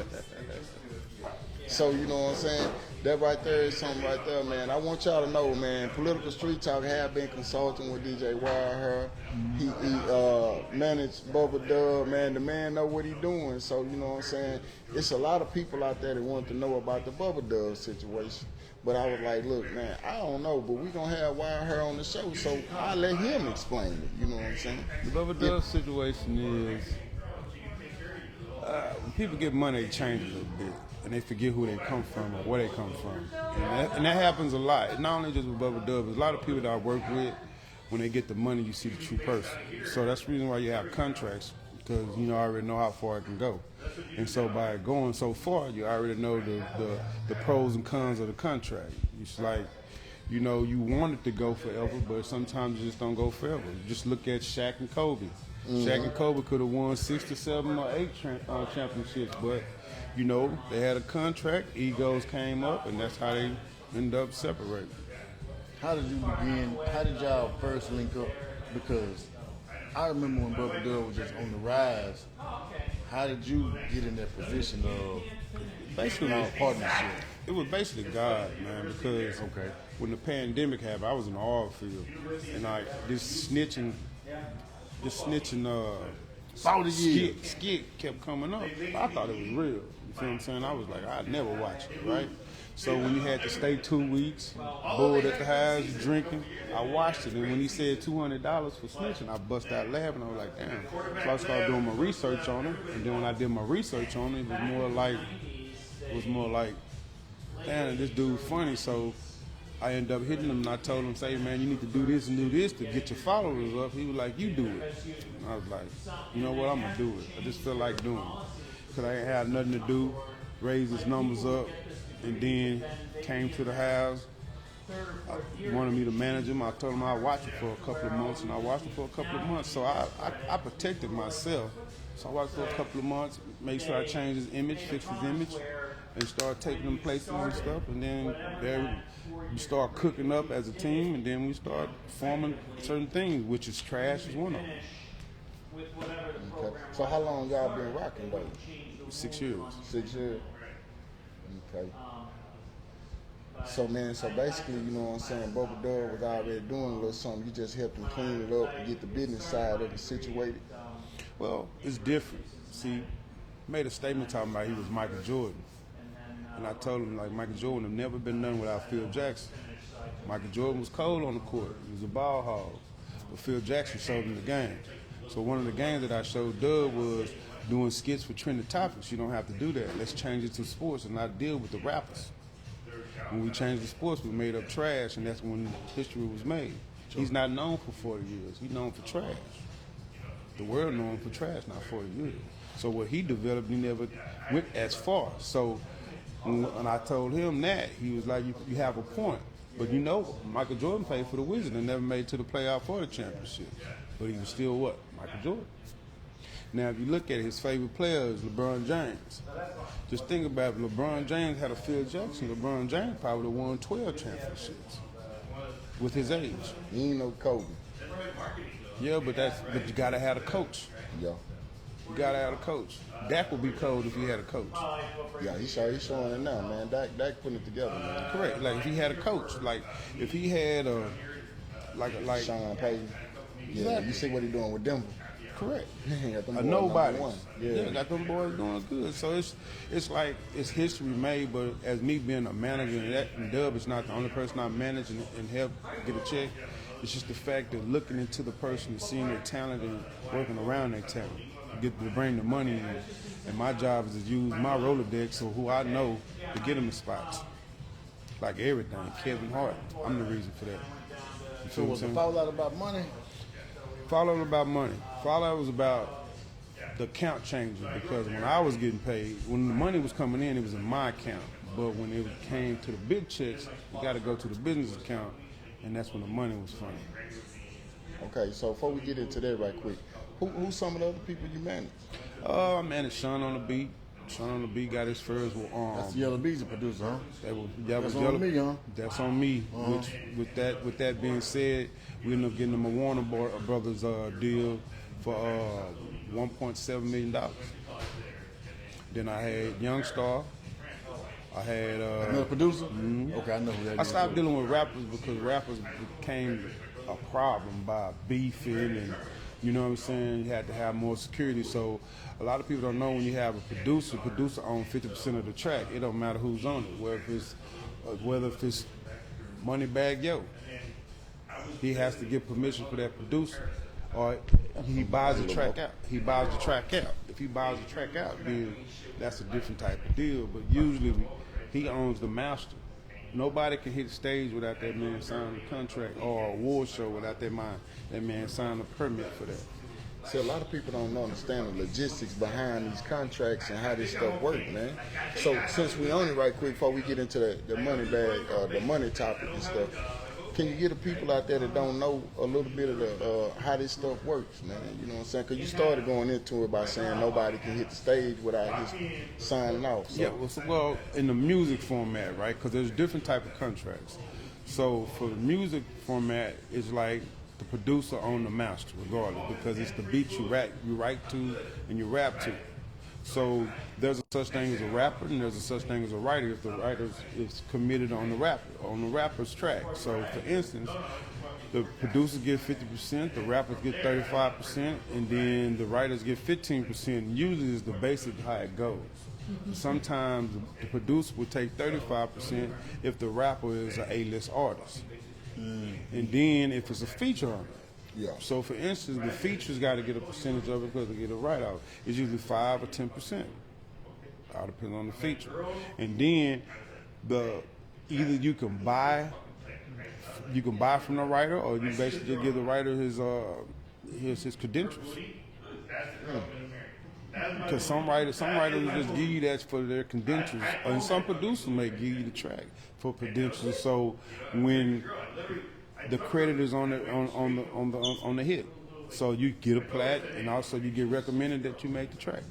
So, you know what I'm saying? That right there is something right there, man. I want y'all to know, man, Political Street Talk have been consulting with DJ Wildhair. He managed Bubba Dub, man. The man know what he doing. So, you know what I'm saying? It's a lot of people out there that want to know about the Bubba Dub situation. But I was like, look, man, I don't know, but we going to have Wildhair on the show, so I'll let him explain it. You know what I'm saying? The Bubba Dub situation is, when people get money, they change a little bit. And they forget who they come from or where they come from. And that happens a lot. Not only just with Bubba Dub, there's a lot of people that I work with when they get the money, you see the true person. So that's the reason why you have contracts, because I already know how far it can go. And so by going so far, you already know the pros and cons of the contract. It's like, you want it to go forever, but sometimes it just don't go forever. Just look at Shaq and Kobe. Shaq and Kobe could have won 6 to 7 or 8 championships, but they had a contract, egos came up, and that's how they ended up separating. How did you begin? How did y'all first link up? Because I remember when Bubba Dub was just on the rise. How did you get in that position of basically partnership? It was basically God, man, because when the pandemic happened, I was in the oil field, and like this snitching skit kept coming up. I thought it was real. You feel what I'm saying? I was like, I'd never watch it, right? So when you had to stay 2 weeks, bored at the house, drinking, I watched it. And when he said $200 for snitching, I bust out laughing. I was like, damn. So I started doing my research on it. And then when I did my research on it, it was more like, damn, this dude's funny. So I ended up hitting him, and I told him, say, man, you need to do this and do this to get your followers up. He was like, you do it. And I was like, you know what, I'm going to do it. I just feel like doing it. Because I ain't had nothing to do, raise his numbers up, and then came to the house. I wanted me to manage him. I told him I'd watch it for a couple of months, and I watched it for a couple of months. So I protected myself. So I watched it for a couple of months, made sure I changed his image, fixed his image, and started taking him places and stuff. And then we start cooking up as a team, and then we start forming certain things, which is Trash is one of them. Okay. So how long y'all been rocking though? 6 years. 6 years. Okay. So basically, you know what I'm saying, Bubba Dub was already doing a little something. You just helped him clean it up and get the business side of it situated. Well, it's different. See, made a statement talking about he was Michael Jordan. And I told him, like, Michael Jordan have never been done without Phil Jackson. Michael Jordan was cold on the court. He was a ball hog. But Phil Jackson showed him the game. So one of the games that I showed Dub was doing skits for trending topics. You don't have to do that. Let's change it to sports and not deal with the rappers. When we changed the sports, we made up Trash, and that's when history was made. He's not known for 40 years. He's known for Trash. The world known him for Trash, not 40 years. So what he developed, he never went as far. So when I told him that, he was like, you have a point. But Michael Jordan played for the Wizards and never made it to the playoff for the championship. But he was still what? Michael Jordan. Now, if you look at it, his favorite player is LeBron James. Just think about it. LeBron James had a Phil Jackson. LeBron James probably won 12 championships with his age. He ain't no Kobe. Yeah, but you gotta have a coach. Yeah. You gotta have a coach. Dak would be cold if he had a coach. Yeah, he's showing it now, man. Dak putting it together, man. Correct. Like if he had a coach, like if he had like Sean Payton. Yeah, exactly. You see what he's doing with Denver. Correct. A nobody. Yeah, got them boys doing good. So it's like it's history made. But as me being a manager and Dub is not the only person I manage and help get a check. It's just the fact that looking into the person and seeing their talent and working around their talent, get to bring the money in. And my job is to use my Rolodex or who I know to get them the spots. Like everything. Kevin Hart, I'm the reason for that. So was the fallout about money? Fallout about money. Fallout was about the account changing, because when I was getting paid, when the money was coming in, it was in my account. But when it came to the big checks, you got to go to the business account, and that's when the money was funny. Okay, so before we get into that right quick, who's some of the other people you manage? I managed Sean on the Beat. Sean on the Beat got his first. That's Yellow B's the producer, huh? That's on me, huh? That's on me. Which, with that being said, we ended up getting them a Warner Brothers deal for $1.7 million. Then I had Young Star. I had another producer. Mm-hmm. Okay, I know who that is. I stopped dealing with rappers because rappers became a problem by beefing and. You know what I'm saying? You had to have more security. So a lot of people don't know when you have a producer owns 50% of the track. It don't matter who's on it. Whether if it's Moneybagg Yo, he has to get permission for that producer, or he buys the track out. If he buys the track out, then that's a different type of deal. But usually he owns the master. Nobody can hit the stage without that man signing a contract, or a award show without that man signing a permit for that. See, a lot of people don't understand the logistics behind these contracts and how this stuff works, man. So since we on it right quick before we get into the money bag, the money topic and stuff, can you get the people out there that don't know a little bit of the how this stuff works, man? You know what I'm saying? Because you started going into it by saying nobody can hit the stage without his signing off. So. Yeah, well, in the music format, right? Because there's different type of contracts. So for the music format, it's like the producer on the master, regardless, because it's the beat you write to and you rap to. So there's a such thing as a rapper, and there's a such thing as a writer if the writer is committed on the rapper's track. So for instance, the producers get 50%, the rappers get 35%, and then the writers get 15%. Usually is the basic how it goes. Sometimes the producer will take 35% if the rapper is an A-list artist. And then if it's a feature on it. Yeah. So for instance, the features got to get a percentage of it because they get a write-off. It's usually 5 or 10%. All depends on the feature. And then either you can buy from the writer, or you basically give the writer his credentials. Because some writers will just give you that for their credentials, and some producers may give you the track for credentials. So when the credit is on the hit, so you get a plat, and also you get recommended that you make the track.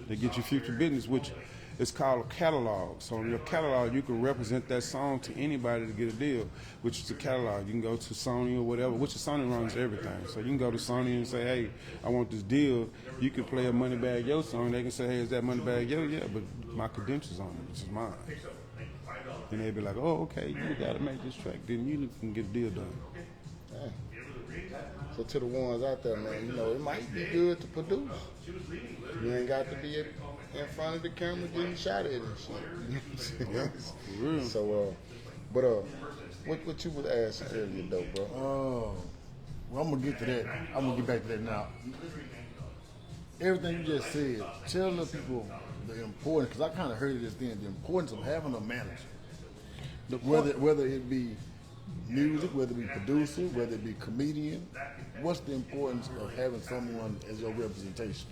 They get you future business, which is called a catalog. So in your catalog, you can represent that song to anybody to get a deal, which is a catalog. You can go to Sony or whatever, which is Sony runs everything. So you can go to Sony and say, hey, I want this deal. You can play a Moneybagg Yo song. They can say, hey, is that Moneybagg Yo? Yeah, but my credentials on it, which is mine. And they'd be like, oh, okay, you got to make this track. Then you can get a deal done. Yeah. So to the ones out there, man, you know, it might be good to produce. You ain't got to be in front of the camera getting shot at and shit. You know what I'm saying? Yeah, so, what you was asking earlier, though, bro? Well, I'm gonna get to that. I'm gonna get back to that now. Everything you just said, tell the people the importance, because I kind of heard it just then, the importance of having a manager. Whether it be music, whether it be producer, whether it be comedian, what's the importance of having someone as your representation?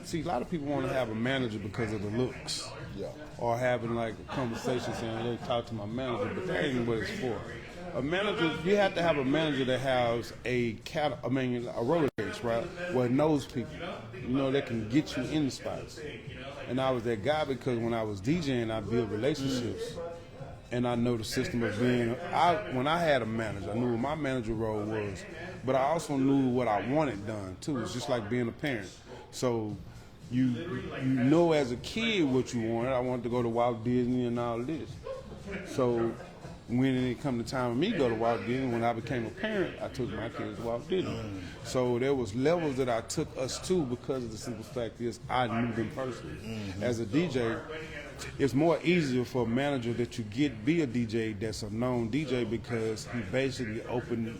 See, a lot of people want to have a manager because of the looks. Yeah. Or having like a conversation saying, "Hey, talk to my manager," but that ain't what it's for. A manager, you have to have a manager that has a Rolodex, right, where it knows people, you know, that can get you in the spots. And I was that guy because when I was DJing, I built relationships. And I know the system of when I had a manager, I knew what my manager role was, but I also knew what I wanted done too. It's just like being a parent. So you know as a kid what you wanted. I wanted to go to Walt Disney and all this. So when it come to time for me to go to Walt Disney, when I became a parent, I took my kids to Walt Disney. So there was levels that I took us to because of the simple fact is I knew them personally. As a DJ, it's more easier for a manager that you be a DJ that's a known DJ because he basically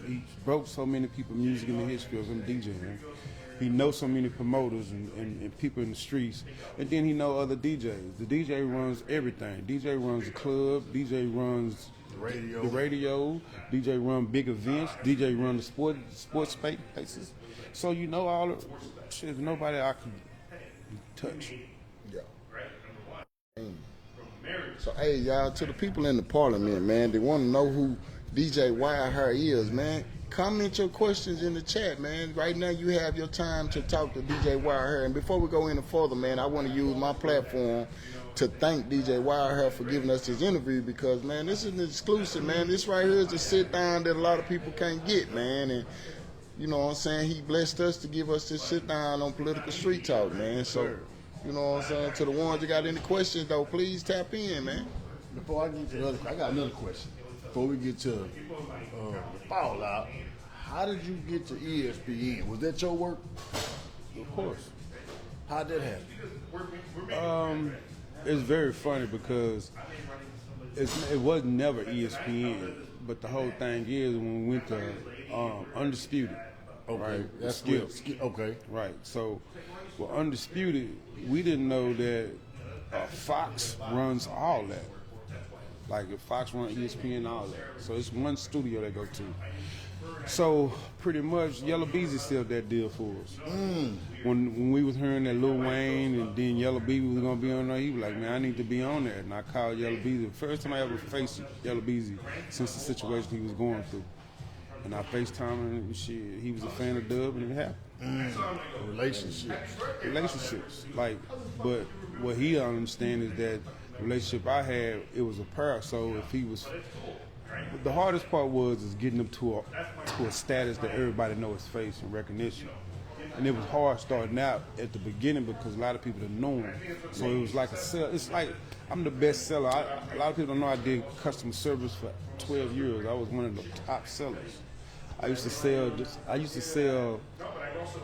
he broke so many people's music in the history of him DJing. He knows so many promoters and people in the streets, and then he know other DJs. The DJ runs everything. DJ runs the club, DJ runs the radio, DJ run big events, DJ run the sports spaces. So you know all the shit, nobody I can touch. Yeah. So, hey, y'all, to the people in the parliament, man, they want to know who DJ Wildhair is, man. Comment your questions in the chat, man. Right now, you have your time to talk to DJ Wildhair. And before we go any further, man, I want to use my platform to thank DJ Wildhair for giving us this interview because, man, this is an exclusive, man. This right here is a sit-down that a lot of people can't get, man. And, you know what I'm saying, he blessed us to give us this sit-down on Political Street Talk, man. So, you know what I'm saying, to the ones that got any questions, though, please tap in, man. Before I get to the other, I got another question. Before we get to the fallout, how did you get to ESPN? Was that your work? Of course. How'd that happen? It's very funny because it was never ESPN, but the whole thing is when we went to Undisputed. Okay, right? that's Skip. Okay. Right. So, with Undisputed, we didn't know that Fox runs all that. Like if Fox run ESPN, all that. So it's one studio they go to. So pretty much Yellow Beezy sealed that deal for us. When we was hearing that Lil Wayne and then Yellow Beezy was gonna be on there, he was like, man, I need to be on there. And I called Yellow Beezy. The first time I ever faced Yellow Beezy since the situation he was going through. And I FaceTime him and shit. He was a fan of Dub and it happened. Relationships. Like, but what he don't understand is that the relationship I had, it was a pair. So if he was, the hardest part is getting him to a status that everybody knows his face and recognition. And it was hard starting out at the beginning because a lot of people didn't know him. So it was like a sell. It's like I'm the best seller. A lot of people don't know I did customer service for 12 years. I was one of the top sellers. I used to sell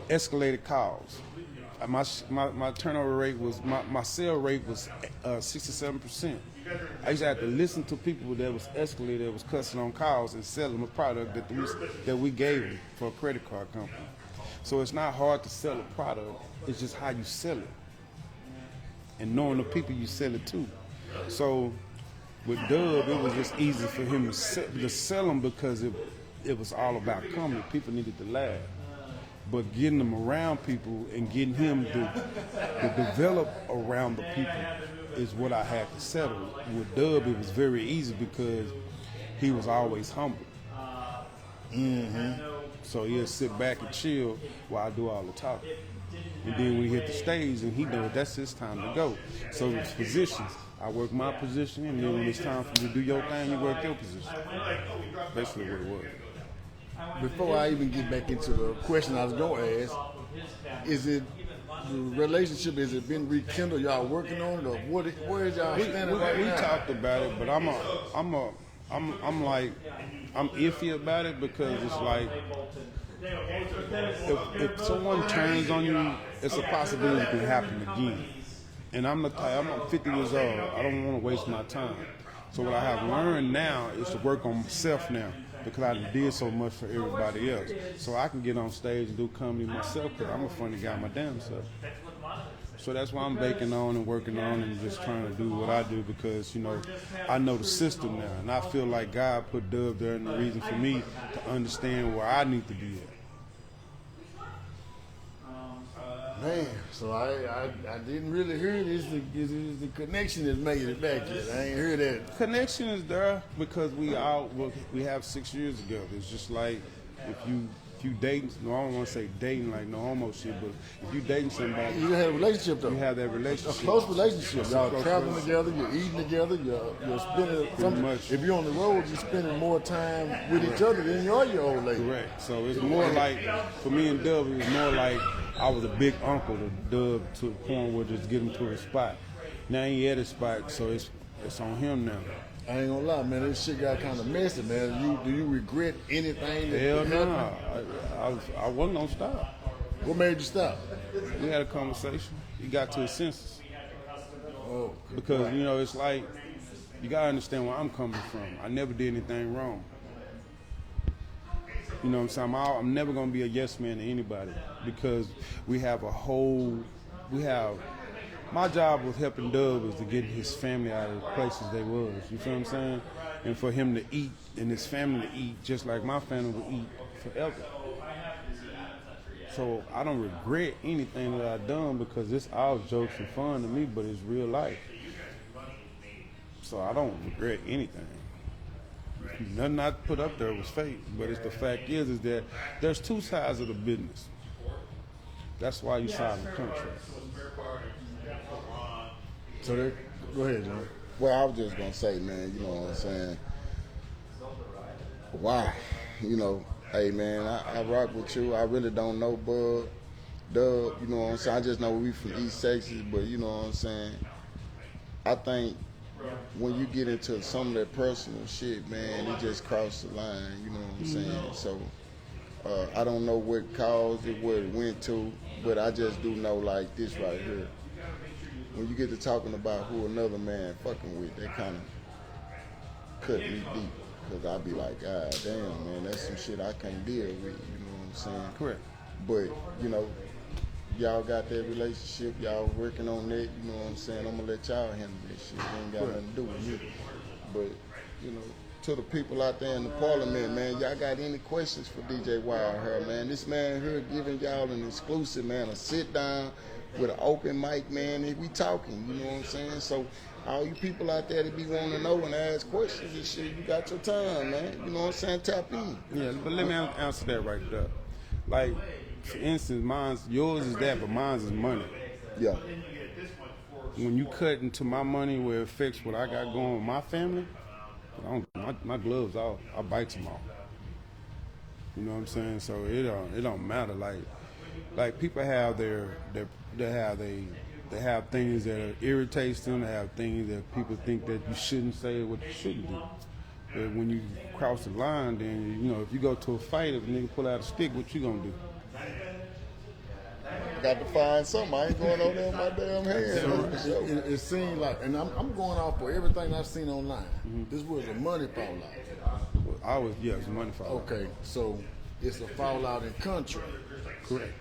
escalated calls. My turnover rate was my sale rate was 67%. I used to have to listen to people that was escalated, that was cussing on calls, and sell them a product that we gave them for a credit card company. So it's not hard to sell a product. It's just how you sell it and knowing the people you sell it to. So with Dub, it was just easy for him to sell them because it was all about comedy. People needed to laugh. But getting them around people and getting him to develop around the people is what I had to settle. With Dub, it was very easy because he was always humble. So he'll sit back and chill while I do all the talking. And then when he hit the stage and he knows that's his time to go. So it's positions. I work my position, and then when it's time for you to do your thing, you work your position. Basically what it was. Before I even get back into the question I was going to ask, is it the relationship? Has it been rekindled? Y'all working on it, or where is y'all standing right now? We talked about it, but I'm iffy about it because it's like if someone turns on you, it's a possibility it can happen again. And I'm 50 years old. I don't want to waste my time. So what I have learned now is to work on myself now, because I did so much for everybody else. So I can get on stage and do comedy myself because I'm a funny guy my damn self. So that's why I'm baking on and working on and just trying to do what I do because, you know, I know the system now. And I feel like God put Dub there and the reason for me to understand where I need to be at. Man, so I didn't really hear this. The connection is making it back yet. I ain't heard that. Connection is there because we have 6 years together. It's just like if you dating, no, I don't want to say dating like no homo shit, but if you dating somebody, you have a relationship though. You have that relationship. A close relationship. Y'all traveling together, you're eating together, you're spending much. If you're on the road, you're spending more time with each other than you are your old lady. Correct. So it's more like for me and Dub, it was more like I was a big uncle to Dub to the point where just get him to a spot. Now he at a spot, so it's on him now. I ain't gonna lie, man. This shit got kind of messy, man. Do you regret anything? Hell no. I wasn't gonna stop. What made you stop? We had a conversation. He got to his senses. Oh, because you know it's like you gotta understand where I'm coming from. I never did anything wrong. You know what I'm saying? I'm never gonna be a yes man to anybody because my job with helping Dub was to get his family out of the places they was. You feel what I'm saying? And for him to eat and his family to eat just like my family would eat forever. So I don't regret anything that I've done because it's all jokes and fun to me, but it's real life. So I don't regret anything. Nothing I put up there was fake, but it's the fact is that there's two sides of the business. That's why you sign the contract. So go ahead, John. Well, I was just gonna say, man, you know what I'm saying? Why? You know, hey man, I rock with you. I really don't know Bub, Dub, you know what I'm saying? I just know we from East Texas, but you know what I'm saying? I think when you get into some of that personal shit, man, it just crossed the line, you know what I'm saying? So I don't know what caused it, what it went to, but I just do know like this right here. When you get to talking about who another man fucking with, that kind of cut me deep. Because I be like, God damn, man, that's some shit I can't deal with, you know what I'm saying? Correct. But, you know, y'all got that relationship, y'all working on that, you know what I'm saying? I'm going to let y'all handle that shit. It ain't got nothing to do with me. But, you know, to the people out there in the parliament, man, y'all got any questions for DJ Wildhair, man? This man here giving y'all an exclusive, man, a sit down with an open mic, man, and we talking, you know what I'm saying? So all you people out there that be wanting to know and ask questions and shit, you got your time, man. You know what I'm saying? Tap in. Yeah, but let me answer that right there. Like, for instance, yours is that, but mine's is money. Yeah. When you cut into my money where it affects what I got going with my family, my gloves off, I bite them off. You know what I'm saying? So it don't matter. Like people have they have things that irritates them. They have things that people think that you shouldn't say or what you shouldn't do. But when you cross the line, then you know if you go to a fight, if a nigga pull out a stick, what you gonna do? Got to find something. I ain't going over there with my damn hand. It seemed like, and I'm going off for everything I've seen online. This was a money fallout. It's a money fallout. Okay, so it's a fallout in contract. Correct.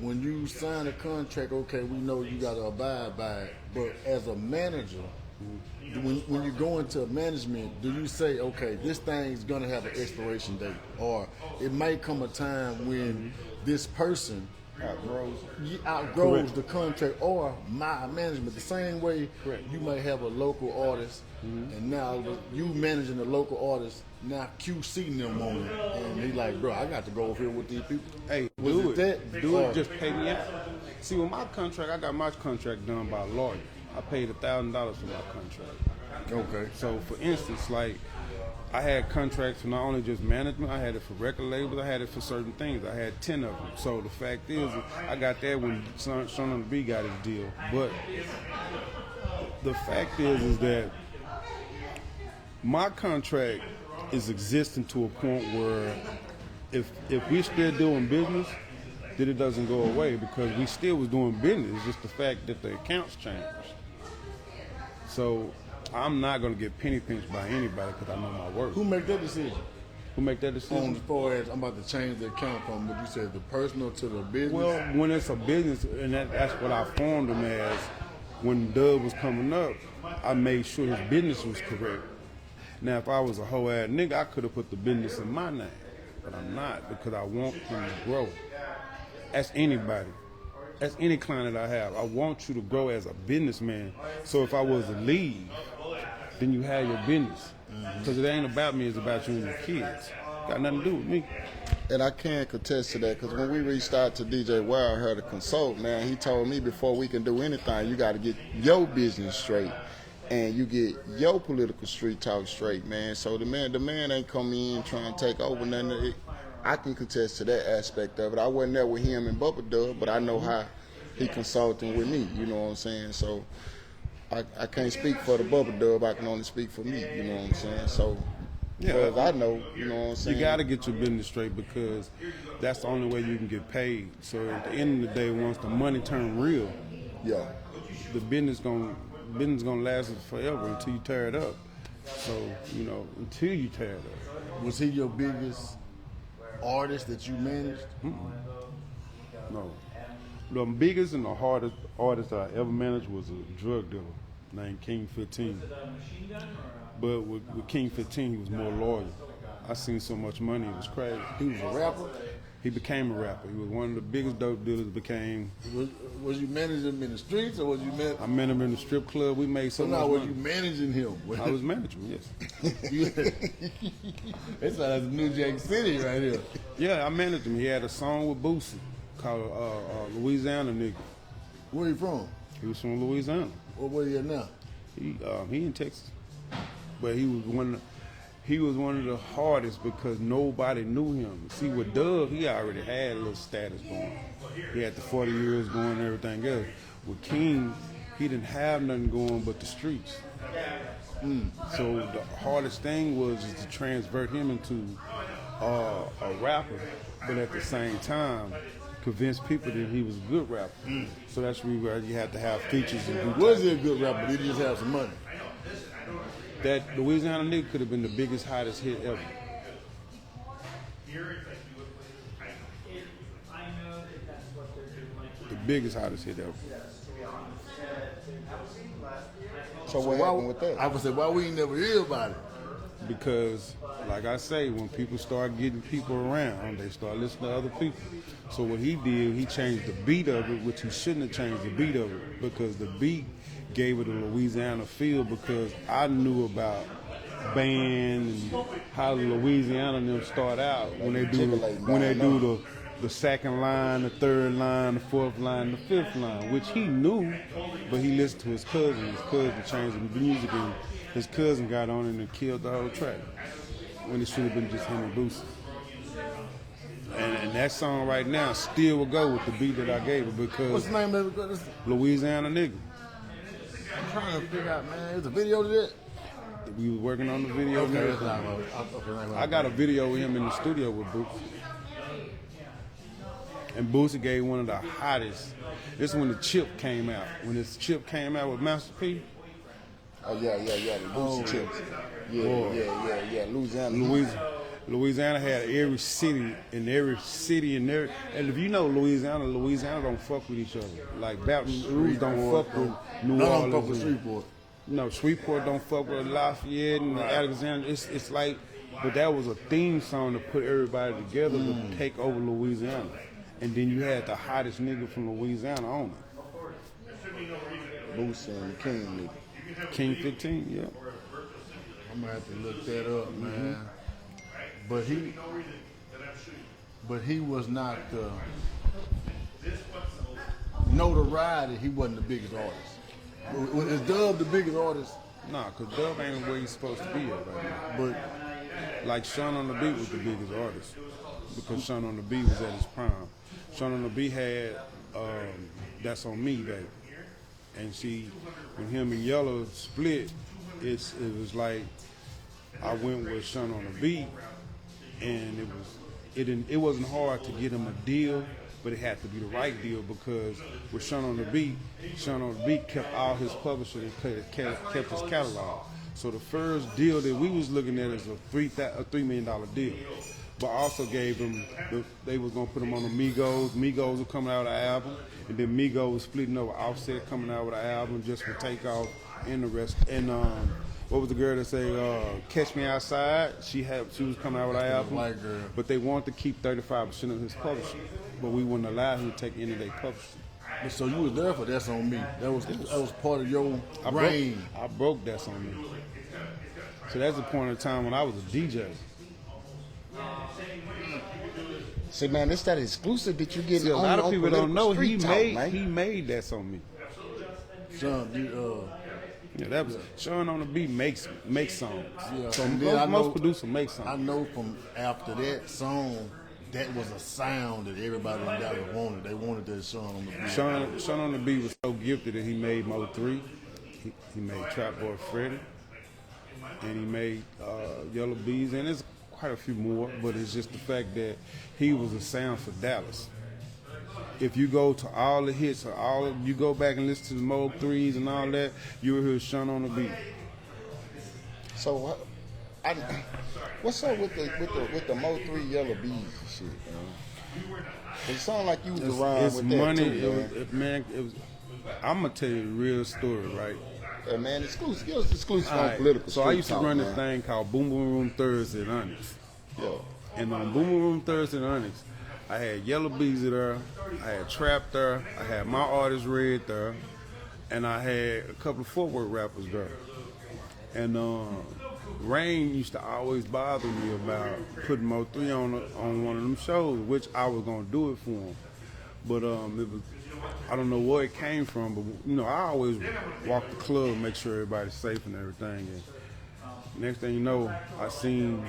When you sign a contract, okay, we know you got to abide by it. But as a manager, when you go into management, do you say, okay, this thing's going to have an expiration date? Or it might come a time when this person outgrows the contract or my management. The same way you may have a local artist, and now you managing the local artist, now QC them on it, and he like, bro, I got to go over here with these people. Hey, do it, just pay me out. See, with my contract, I got my contract done by a lawyer. I paid $1,000 for my contract. Okay. So, for instance, like, I had contracts for not only just management, I had it for record labels, I had it for certain things. I had 10 of them. So the fact is, I got that when Son on the B got his deal. But the fact is that my contract is existing to a point where if we still doing business, then it doesn't go away because we still was doing business. It's just the fact that the accounts changed. So I'm not going to get penny pinched by anybody because I know my worth. Who make that decision? Who make that decision? As far as I'm about to change the account from what you said, the personal to the business? Well, when it's a business, and that's what I formed him as, when Dub was coming up, I made sure his business was correct. Now, if I was a hoe-ass nigga, I could have put the business in my name. But I'm not because I want him to grow. That's anybody. That's any client that I have. I want you to grow as a businessman. So if I was to leave, then you have your business. Because it ain't about me, it's about you and your kids. Got nothing to do with me. And I can contest to that because when we reached out to DJ Wildhair to consult, man, he told me before we can do anything, you got to get your business straight and you get your political street talk straight, man. So the man ain't coming in trying to take over nothing. I can contest to that aspect of it. I wasn't there with him and Bubba Dub, but I know how he consulting with me, you know what I'm saying? So I can't speak for the Bubba Dub, I can only speak for me, you know what I'm saying? So as I know, you know what I'm saying? You got to get your business straight because that's the only way you can get paid. So at the end of the day, once the money turn real, the business gonna last forever until you tear it up. So, you know, until you tear it up. Was he your biggest artist that you managed? No. The biggest and the hardest artist I ever managed was a drug dealer named King 15. But with King 15, he was more loyal. I seen so much money, it was crazy. He was a rapper? He became a rapper. He was one of the biggest dope dealers. Was you managing him in the streets or was you I met him in the strip club. We made so much money. Was you managing him? I was managing him, yes. It's like New Jack City right here. Yeah, I managed him. He had a song with Boosie called Louisiana Nigga. Where you from? He was from Louisiana. Where you at now? He in Texas. But he was one of the hardest because nobody knew him. See, with Dub, he already had a little status going. He had the 40 years going and everything else. With King, he didn't have nothing going but the streets. So the hardest thing was to transvert him into a rapper, but at the same time, convince people that he was a good rapper. So that's where you have to have features. Was he a good rapper? Did he just have some money? That Louisiana Nigga could have been the biggest, hottest hit ever. The biggest, hottest hit ever. So what happened with that? I would say, why we ain't never hear about it? Because, like I say, when people start getting people around, they start listening to other people. So what he did, he changed the beat of it, which he shouldn't have changed the beat of it, because the beat gave it a Louisiana feel, because I knew about band and how Louisiana and them start out when they do the second line, the third line, the fourth line, the fifth line, which he knew, but he listened to his cousin. His cousin changed the music, and his cousin got on it and killed the whole track when it should have been just him and Boosie. And that song right now still will go with the beat that I gave it, because What's the name of it? Louisiana nigga. I'm trying to figure out, man. Is a video to that? We was working on the video. Okay, I got a video with him in the studio with Boosie. And Boosie gave one of the hottest. This is when the chip came out. When this chip came out with Master P. Oh yeah, the Boosie chips. Yeah. Louisiana had every city, and if you know Louisiana don't fuck with each other. Like Baton Rouge don't fuck with New Orleans. Don't fuck with Shreveport. No, Shreveport don't fuck with Lafayette and Alexander. It's like, but that was a theme song to put everybody together to take over Louisiana. And then you had the hottest nigga from Louisiana on it. Boosie and the King nigga. King 15, yeah. I'm gonna have to look that up, man. But he was not the notoriety. He wasn't the biggest artist. Is Dub the biggest artist? Nah, cause Dub ain't where he's supposed to be at right now. But Like Sean on the Beat was the biggest artist, because Sean on the Beat was at his prime. Sean on the Beat had That's On Me, baby. And see, when him and Yellow split, it was like I went with Sean on the Beat, and it wasn't hard to get him a deal, but it had to be the right deal, because with Sean on the Beat kept all his publishing and kept his catalog. So the first deal that we was looking at is a $3 million deal. But also gave them, they was gonna put them on the Migos. Migos were coming out with an album, and then Migos was splitting over Offset coming out with an album just for Takeoff and the rest. And what was the girl that say Catch Me Outside? She was coming out with an album, white girl. but they wanted to keep 35% of his publishing, but we wouldn't allow him to take any of their publishing. so you was there for That's On Me. That was part of your reign. I broke That's On Me. So that's the point of time when I was a DJ. See, man, this that exclusive that you get. See, a lot of people don't know he man. made That's On Me. Son, Yeah, that was Sean on the Beat makes songs. Yeah. So And then most producers make songs. I know from after that song, that was a sound that everybody in Dallas wanted. They wanted that Sean on the Beat. Sean on the Beat was so gifted that he made Mo 3. He made Trap Boy Freddy, and he made Yellow Bees, and there's quite a few more. But it's just the fact that he was a sound for Dallas. If you go to all the hits, you go back and listen to the Mo 3s and all that, you will hear Sean on the Beat. So, what's up with the Mo 3 Yellow Bees and shit, man? It sounded like you was around It's with money. that too, man. I'm gonna tell you the real story, right? Yeah, man, exclusive. Give us exclusive on Right. political. So I street used to talk, run man. this thing called Boom Boom Room Thursday at Onyx. Yeah. And on Boom Boom Room Thursday at Onyx, I had Yellow Beezy there, I had Trap there, I had my artist Red there, and I had a couple of Fort Worth rappers there. And Rain used to always bother me about putting Mo 3 on one of them shows, which I was gonna do it for him. But I don't know where it came from, but I always walk the club, make sure everybody's safe and everything. And next thing you know, I seen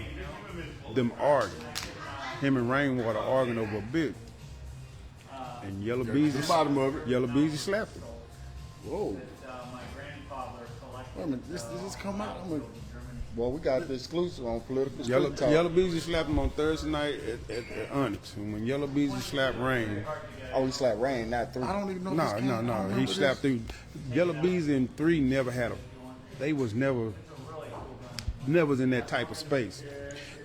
them arguing. Him and Rainwater arguing over a bit. And Yellow Beezy slapped him. Whoa. Wait a minute, this come out? Well, we got the exclusive on political street Yellow talk. Beezy slapped him on Thursday night at Onyx. And when Yellow Beezy slapped Rain, Oh, he slapped Rain, not 3. I don't even know. This came. I don't no. He remember slapped this. through. Yellow Beezy and 3 never had they was never in that type of space.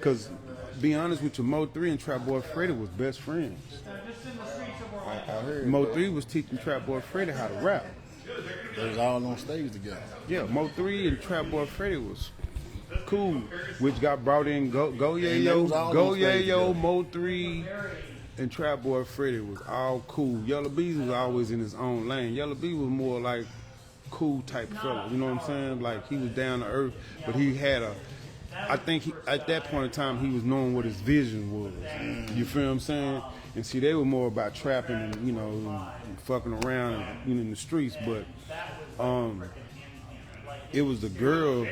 Cause be honest with you, Mo 3 and Trap Boy Freddy was best friends. I heard Mo that. 3 was teaching Trap Boy Freddy how to rap. They was all on stage together. Yeah, Mo 3 and Trap Boy Freddy was cool, which got brought in Go Yayo, Mo 3, and Trap Boy Freddy was all cool. Yellow Bees was always in his own lane. Yellow B was more like cool type fella, you know what I'm saying? Like he was down to earth, but he had I think at that point in time he was knowing what his vision was. You feel what I'm saying? And see, they were more about trapping and and fucking around and in the streets, but it was the girl.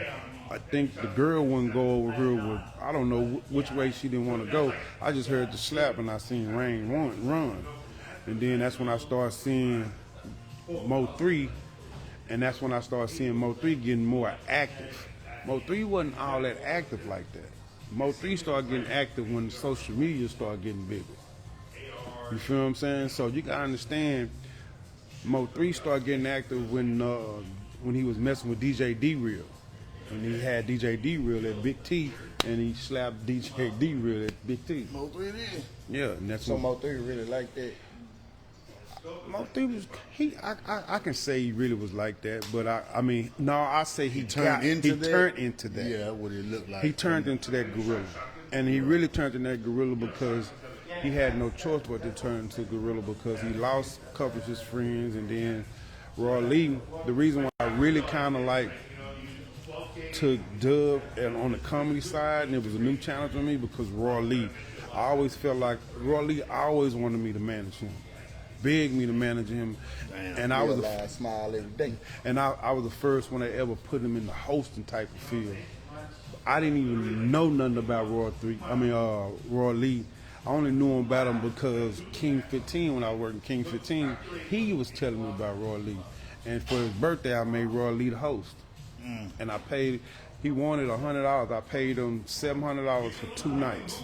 I think the girl wouldn't go over here with, I don't know which way she didn't want to go. I just heard the slap and I seen Rain run. And then that's when I started seeing Mo 3, and that's when I started seeing Mo 3 getting more active. Mo 3 wasn't all that active like that. Mo 3 started getting active when social media started getting bigger. You feel what I'm saying? So you gotta understand, Mo 3 started getting active when he was messing with DJ D-Real. And he had DJ D-Real at Big T, and he slapped DJ D-Real at Big T. Mo 3 did. Yeah, and that's So Mo 3 really like that. Mo 3 was I can say he really was like that, but I say he turned into that. Yeah, what it looked like. He turned into that gorilla, and he really turned into that gorilla because he had no choice but to turn into a gorilla because he lost a couple of his friends, and then Raw Lee. The reason why I really kind of like took Dub and on the comedy side, and it was a new challenge for me because Raw Lee. I always felt like Raw Lee always wanted me to manage him, begged me to manage him. Damn, And I was a smile every day. And I was the first one that ever put him in the hosting type of field. I didn't even know nothing about Raw Lee. I only knew him about him because King 15, when I was working King 15, he was telling me about Raw Lee. And for his birthday, I made Raw Lee the host. And I paid, he wanted $100. I paid him $700 for 2 nights.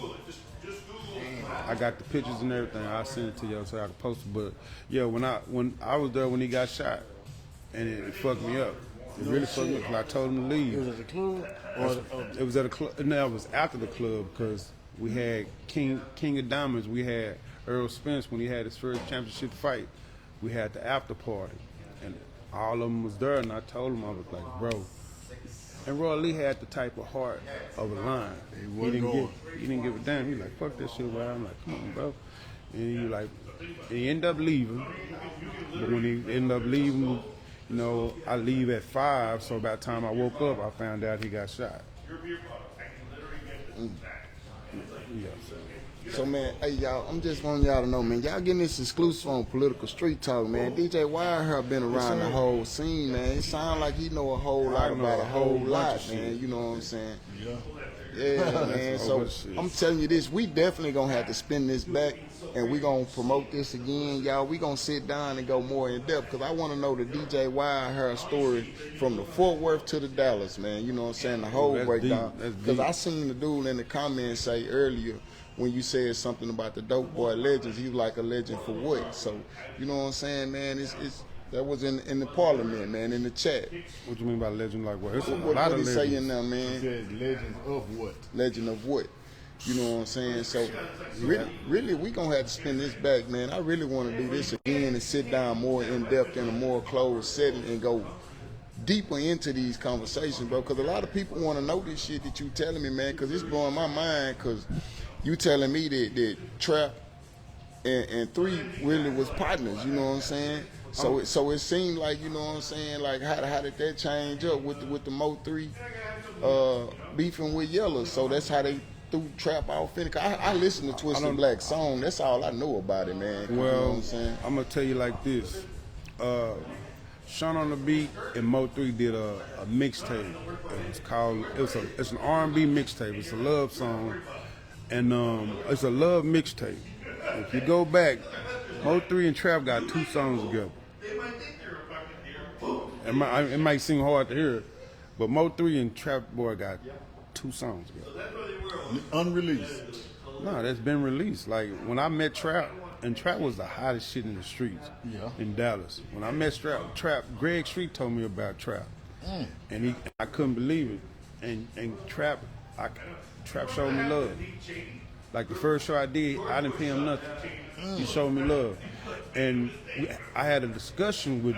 I got the pictures and everything. I'll send it to y'all so I can post it. But yeah, when I was there when he got shot, and it fucked me up. It really fucked me up because I told him to leave. It was at the club? It was at a club. No, it was after the club because we had King of Diamonds. We had Earl Spence when he had his first championship fight. We had the after party, and all of them was there. And I told him, I was like, bro. And Roy Lee had the type of heart of a lion. He didn't give a damn. He like, fuck that shit, bro. I'm like, come on, bro. And he ended up leaving. But when he ended up leaving, I leave at 5. So by the time I woke up, I found out he got shot. Yeah. So man, hey y'all, I'm just wanting y'all to know, man, y'all getting this exclusive on Political Street Talk, man. DJ Wildhair been around the whole scene, man. It sounds like he know a whole lot about a whole lot, man. You know what I'm saying? Yeah, man. So I'm telling you this, we definitely gonna have to spin this back, and we gonna promote this again, y'all. We gonna sit down and go more in depth because I want to know the DJ Wildhair story from the Fort Worth to the Dallas, man. You know what I'm saying? The whole breakdown. Because I seen the dude in the comments say earlier, when you said something about the Dope Boy legends, he was like a legend for what? So, you know what I'm saying, man? That was in the parliament, man, in the chat. What you mean by legend like what? What he saying now, man? He said legends of what? Legend of what? You know what I'm saying? So, really, we gonna have to spin this back, man. I really want to do this again and sit down more in depth in a more closed setting and go deeper into these conversations, bro. Because a lot of people want to know this shit that you telling me, man. Because it's blowing my mind. Because you telling me that Trap and 3 really was partners. You know what I'm saying? So it seemed like, you know what I'm saying, like how did that change up with the Mo 3 beefing with Yellow? So that's how they threw Trap off in it. I listened to Twisted Black song. That's all I know about it, man. Well, you know what I'm saying? I'm gonna tell you like this. Sean on the Beat and Mo 3 did a mixtape. It's an R&B mixtape. It's a love song, and it's a love mixtape. If you go back, Mo 3 and Trap got 2 songs together. It might seem hard to hear, but Mo 3 and Trap Boy got 2 songs together. Unreleased. No, that's been released. Like when I met Trap, and Trap was the hottest shit in the streets in Dallas. When I met Trap, Greg Street told me about Trap, and I couldn't believe it. And Trap showed me love. Like the first show I didn't pay him nothing. He showed me love. And I had a discussion with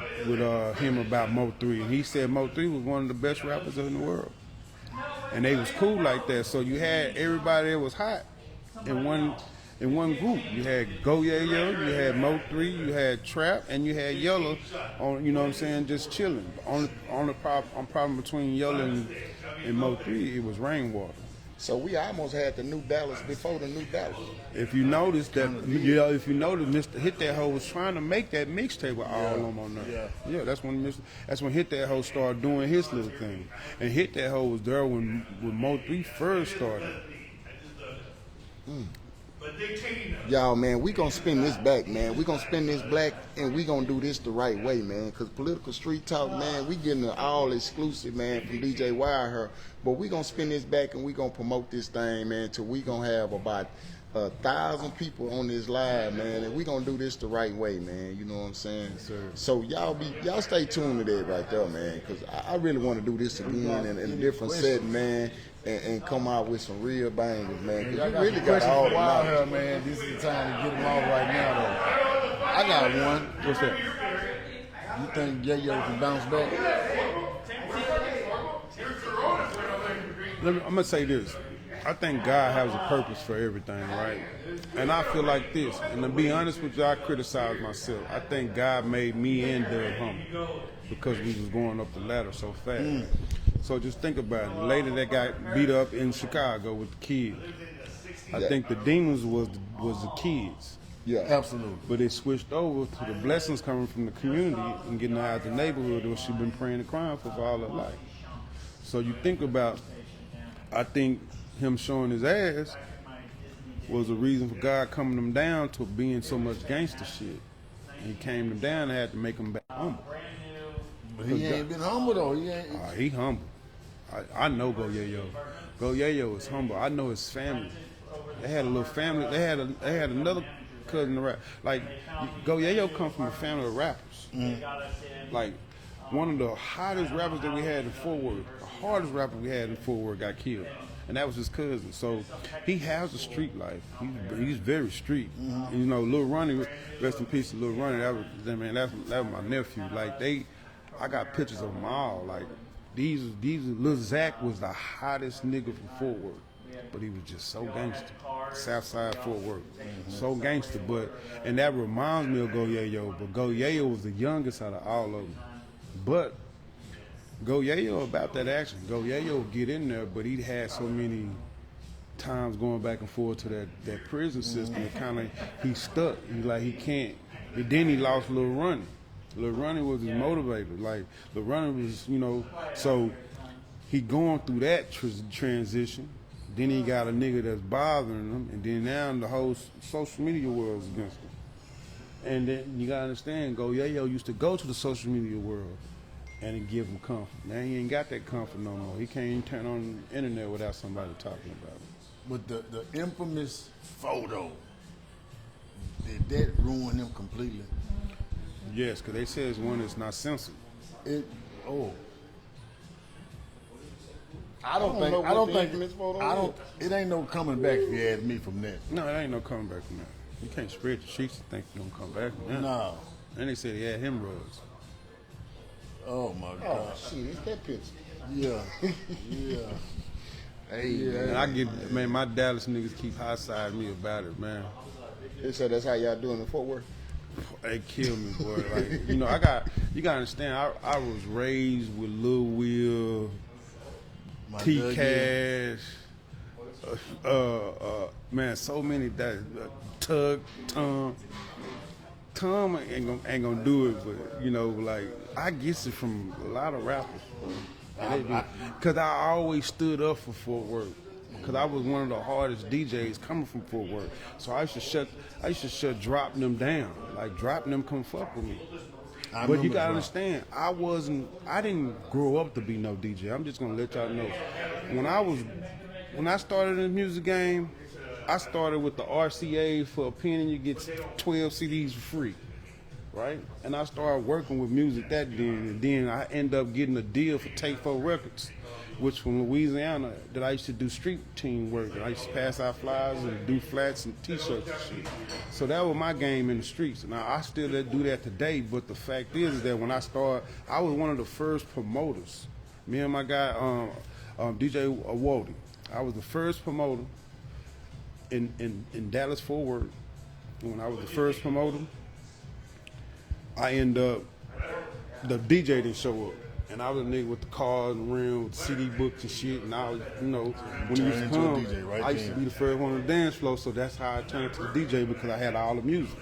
him about Mo 3, and he said Mo 3 was one of the best rappers in the world. And they was cool like that. So you had everybody that was hot in one group. You had Go Yayo, you had Mo 3, you had Trap, and you had Yellow on, you know what I'm saying, just chilling. On the problem between Yellow and Mo 3, it was Rainwater. So we almost had the New Dallas before the New Dallas. If you notice that, Mr. Hit That Hoe was trying to make that mixtape with all of them on there. Yeah, that's when Hit That Hoe started doing his little thing. And Hit That Hoe was there when Mo 3 first started. Y'all, man, we gonna spin this back, man. We gonna spin this black, and we gonna do this the right way, man. Cause political street talk, man, we getting it all exclusive, man, from DJ Wildhair. But we gonna spin this back, and we gonna promote this thing, man, till we gonna have about 1,000 people on this live, man, and we gonna do this the right way, man. You know what I'm saying? Yes, sir. So y'all stay tuned to that right there, man, cause I really want to do this again in a different setting, man. And come out with some real bangers, man. Cause you really got all the Wild knowledge. Hair, man. This is the time to get them off right now, though. I got one. What's that? You think Yayo can bounce back? I'm gonna say this. I think God has a purpose for everything, right? And I feel like this. And to be honest with you, I criticize myself. I think God made me and Dub humble because we was going up the ladder so fast. So just think about it. The lady that got beat up in Chicago with the kids. I think the demons was the kids. Yeah, Absolutely. But it switched over to the blessings coming from the community and getting her out the neighborhood where she's been praying and crying for all her life. So you think about, I think him showing his ass was a reason for God coming them down to being so much gangster shit. And he came them down and had to make them back humble. But he ain't been humble, though. He humble. I know Go Yayo. Go Yayo is humble. I know his family. They had a little family. They had another cousin to rap. Like Go Yayo come from a family of rappers. Like one of the hottest rappers that we had in Fort Worth, the hardest rapper we had in Fort Worth got killed. And that was his cousin. So he has a street life. He's very street. And, you know, Lil Ronnie, rest in peace to Lil Ronnie, that was my nephew. Like I got pictures of them all. Like these Lil Zach was the hottest nigga from Fort Worth. But he was just so gangster. Southside Fort Worth. So gangster, and that reminds me of Go Yayo, but Go Yayo was the youngest out of all of them. But Go Yayo about that action. Go Yayo would get in there, but he had so many times going back and forth to that prison system. And he stuck. He can't. And then he lost Lil Ronnie. Lil Ronnie was his motivator. Like Lil Ronnie was, so he going through that transition. Then he got a nigga that's bothering him, and then now the whole social media world is against him. And then you gotta understand, Go Yayo used to go to the social media world and it give him comfort. Now he ain't got that comfort no more. He can't even turn on the internet without somebody talking about it. But the infamous photo, did that ruin him completely? Yes, because they say it's one that's not censored. It ain't no coming back if you ask me from that. No, it ain't no coming back from that. You can't spread the sheets and think you're gonna come back from that. No. And they said he had hemorrhoids. Oh my God. Oh shit, it's that picture. Yeah. Yeah. Hey, And my Dallas niggas keep high-siding me about it, man. They said that's how y'all doing in Fort Worth. They kill me, boy. Like, you gotta understand, I was raised with Lil Will, T Cash, man, so many that Tug, Tom ain't gonna do it, but like I get it from a lot of rappers. Cause I always stood up for Fort Worth. Cause I was one of the hardest DJs coming from Fort Worth. So I used to shut dropping them down. Like dropping them come fuck with me. But you gotta understand, I didn't grow up to be no DJ. I'm just gonna let y'all know. When I started in the music game, I started with the RCA for a penny. You get 12 CDs for free. right? And I started working with music that then, and then I ended up getting a deal for Take 4 Records, which from Louisiana, that I used to do street team work. I used to pass out flyers and do flats and T-shirts and shit. So that was my game in the streets. Now I still do that today, but the fact is that when I started, I was one of the first promoters. Me and my guy, DJ Waldy, I was the first promoter in Dallas Fort Worth. When I was the first promoter, I ended up, the DJ didn't show up. And I was a nigga with the cars and rim, with CD books and shit. And I was, you know, when he used to come, DJ, right, I used to be the first one on the dance floor. So that's how I turned to the DJ, because I had all the music.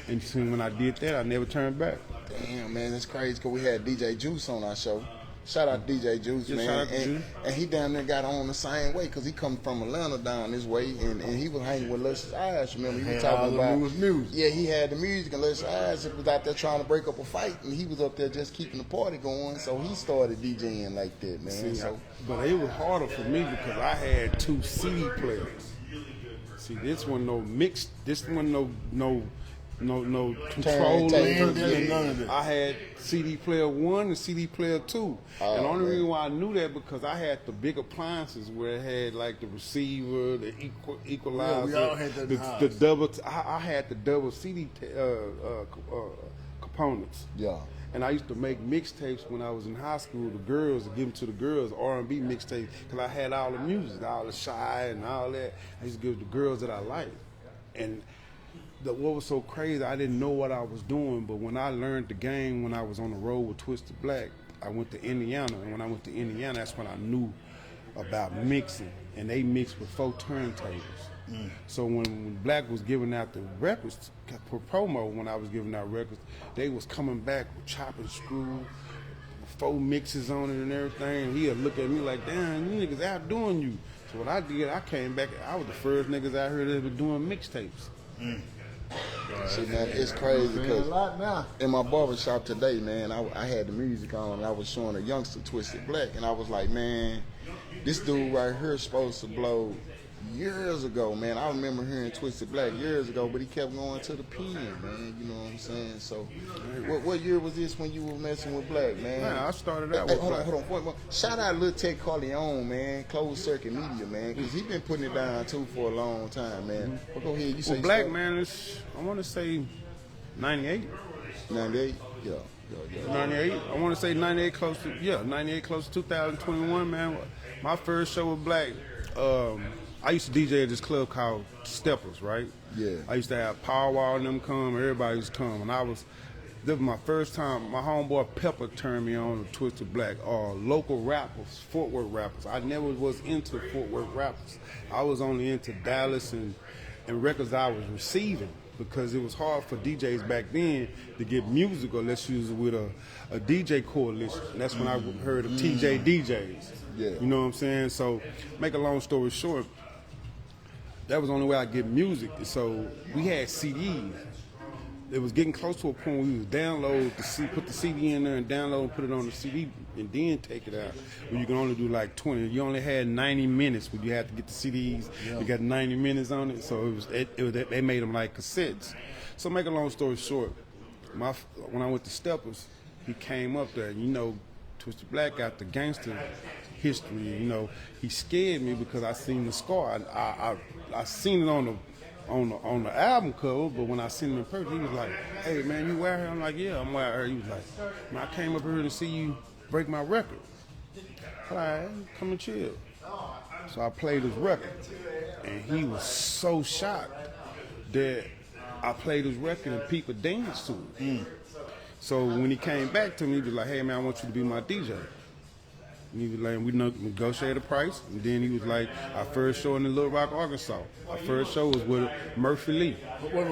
And see, when I did that, I never turned back. Damn, man, that's crazy, because we had DJ Juice on our show. Shout out to DJ Juice, man. Shout out to Juice. And he down there got on the same way, because he come from Atlanta down this way, and he was hanging with Luscious Eyes, remember? He was talking about music. Yeah, he had the music, and Luscious Eyes was out there trying to break up a fight, and he was up there just keeping the party going, so he started DJing like that, man. See, but it was harder for me because I had 2 CD players. See, this one no mixed, this one no control. I had CD player 1 and CD player 2. And the only reason why I knew that because I had the big appliances where it had like the receiver, the equalizer, we all had that the double. I had the double CD components. Yeah. And I used to make mixtapes when I was in high school. The girls, to give them to the girls, R&B mixtapes, because I had all the music, all the Shy and all that. I used to give the girls that I liked. And what was so crazy, I didn't know what I was doing, but when I learned the game when I was on the road with Twisted Black, I went to Indiana, and when I went to Indiana, that's when I knew about mixing, and they mixed with 4 turntables. So when Black was giving out the records, for promo, when I was giving out records, they was coming back with chopping screw, 4 mixes on it and everything, and he'd look at me like, damn, you niggas outdoing you. So what I did, I came back, I was the first niggas out here that was doing mixtapes. See, man, it's crazy because in my barber shop today, man, I had the music on and I was showing a youngster Twisted Black, and I was like, man, this dude right here is supposed to blow years ago, man. I remember hearing Twisted Black years ago, but he kept going to the pen, man. You know what I'm saying? So, what year was this when you were messing with Black, man? Man, I started out with Black. Hold on. Shout out Lil Tech Corleone, man. Closed Circuit Media, man, because he been putting it down too for a long time, man. But go ahead, you say Black, man, it's, I want to say 98. 98? Yeah. 98. I want to say 98 close to 98 close to 2021, man. My first show with Black, I used to DJ at this club called Steppers, right? Yeah. I used to have Powerwall and them come, everybody used to come. And this was my first time, my homeboy Pepper turned me on to Twisted Black, local rappers, Fort Worth rappers. I never was into Fort Worth rappers. I was only into Dallas and records I was receiving, because it was hard for DJs back then to get music unless you was with a DJ coalition. And that's when I heard of TJ DJs. Yeah. You know what I'm saying? So, make a long story short, that was the only way I get music. So we had CDs. It was getting close to a point where we was put the CD in there and download and put it on the CD and then take it out. Where you can only do like 20. You only had 90 minutes when you had to get the CDs. Yeah. You got 90 minutes on it. So they made them like cassettes. So make a long story short, when I went to Steppers, he came up there. You know, Twisted Black got the gangster history. You know, he scared me because I seen the scar. I seen it on the album cover, but when I seen him in person, he was like, "Hey man, you out here?" I'm like, "Yeah, I'm out here." He was like, "Man, I came up here to see you break my record." All right, come and chill. So I played his record, and he was so shocked that I played his record and people danced to it. So when he came back to me, he was like, "Hey man, I want you to be my DJ." And he was like, we negotiated a price, and then he was like, our first show in Little Rock, Arkansas. Our first show was with Murphy Lee. Wait,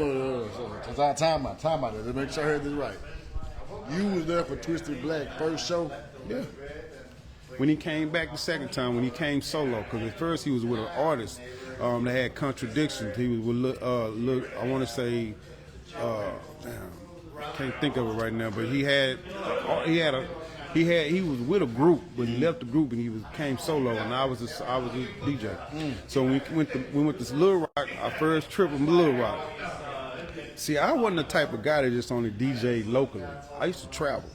time out. To make sure I heard this right. You was there for Twisted Black first show? Yeah. When he came back the second time, when he came solo, because at first he was with an artist that had contradictions. He was with, I want to say, I can't think of it right now, but he was with a group, but he left the group and he came solo, and I was a DJ. So we went to Little Rock, our first trip in Little Rock. See, I wasn't the type of guy that just only DJ locally. I used to travel.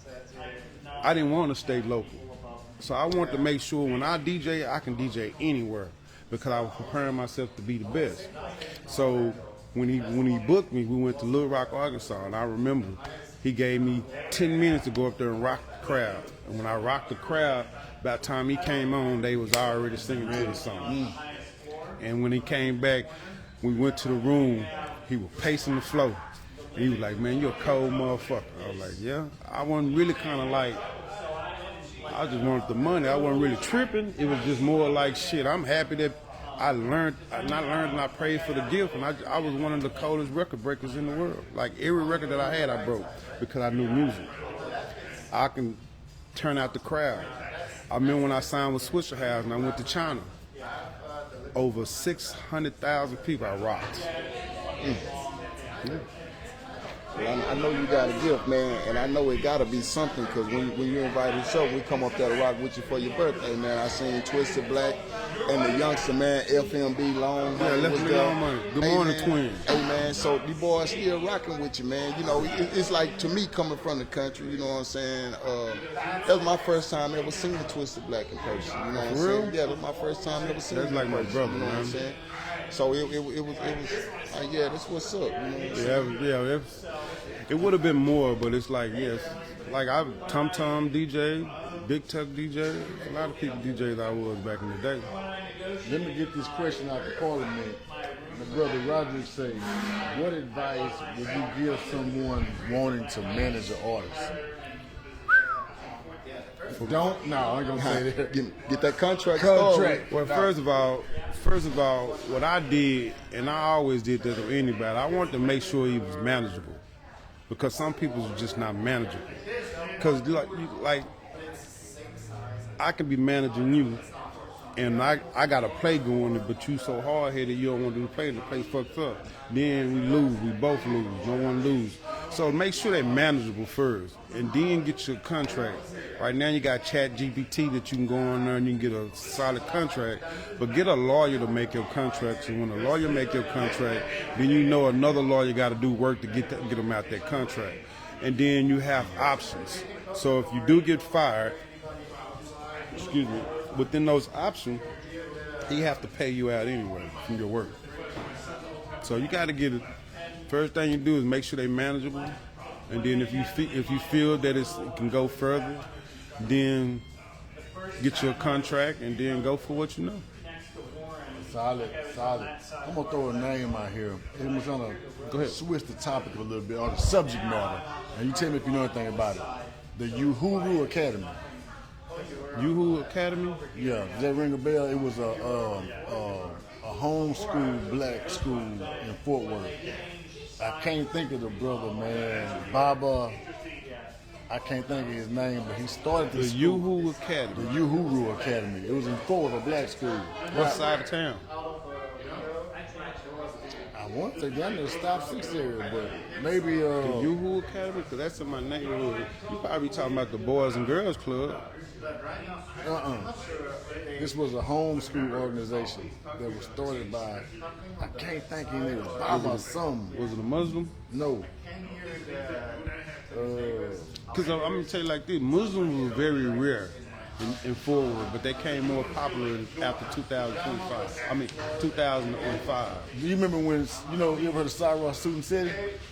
I didn't want to stay local. So I wanted to make sure when I DJ, I can DJ anywhere because I was preparing myself to be the best. So when he booked me, we went to Little Rock, Arkansas, and I remember he gave me 10 minutes to go up there and rock the crowd. And when I rocked the crowd, by the time he came on, they was already singing to the song. And when he came back, we went to the room, he was pacing the floor. And he was like, man, you're a cold motherfucker. I was like, yeah. I wasn't really kind of like, I just wanted the money. I wasn't really tripping. It was just more like, shit, I'm happy that I learned and I prayed for the gift. And I was one of the coldest record breakers in the world. Like every record that I had, I broke because I knew music. I can turn out the crowd. I remember when I signed with Swisher House and I went to China. Over 600,000 people I rocked. Yeah. Well, I know you got a gift, man, and I know it got to be something because when you invited the show, we come up there to rock with you for your birthday, man. I seen Twisted Black and the youngster, man, FMB Long. Yeah, left me long money. Good morning, twins. Hey, man, so the boys still rocking with you, man. You know, it's like, to me, coming from the country, you know what I'm saying? That was my first time ever seeing Twisted Black in person, you know what I'm saying? Yeah, that was my first time ever seeing him like in my person, brother, you know what I'm man. saying? So it was yeah, that's what's up, you know what I'm saying? It would have been more, but it's like, yes, like I Tom Tom DJ, Big Tuck DJ, a lot of people DJs I was back in the day. Let me get this question out the parliament. My brother Roger say, what advice would you give someone wanting to manage an artist? I ain't gonna say that. Get that contract. Well, first of all, what I did, and I always did that with anybody, I wanted to make sure he was manageable. Because some people are just not manageable. Because like I can be managing you, and I got a play going, but you so hard-headed you don't want to do the play, and the play fucked up. Then we lose, we both lose, no one lose. So make sure they're manageable first, and then get your contract. Right now you got Chat GPT that you can go on there and you can get a solid contract, but get a lawyer to make your contract. So when a lawyer make your contract, then you know another lawyer got to do work to get them out that contract. And then you have options. So if you do get fired, within those options, he have to pay you out anyway from your work. So you got to get it. First thing you do is make sure they're manageable, and then if you feel that it can go further, then get your contract and then go for what you know. Solid. I'm gonna throw a name out here. I'm trying to switch the topic a little bit on the subject matter, and you tell me if you know anything about it. The Uhuru Academy. Uhuru Academy? Yeah, does that ring a bell? It was a homeschool black school in Fort Worth. I can't think of the brother, man. Bubba. I can't think of his name, but he started the Uhuru Academy. The Uhuru Academy. It was in Fort Worth, a black school. What side of town? I want to say down there, Stop 6 area, but maybe The Uhuru Academy? Because that's in my neighborhood. You probably talking about the Boys and Girls Club. This was a homeschool organization that was started by, I can't think his name, Baba something. Was it a Muslim? No. Because I'm going to tell you like this, Muslims were very rare in Fort Worth, but they came more popular after 2005. Do you remember when, you ever heard of Cyrus Student City?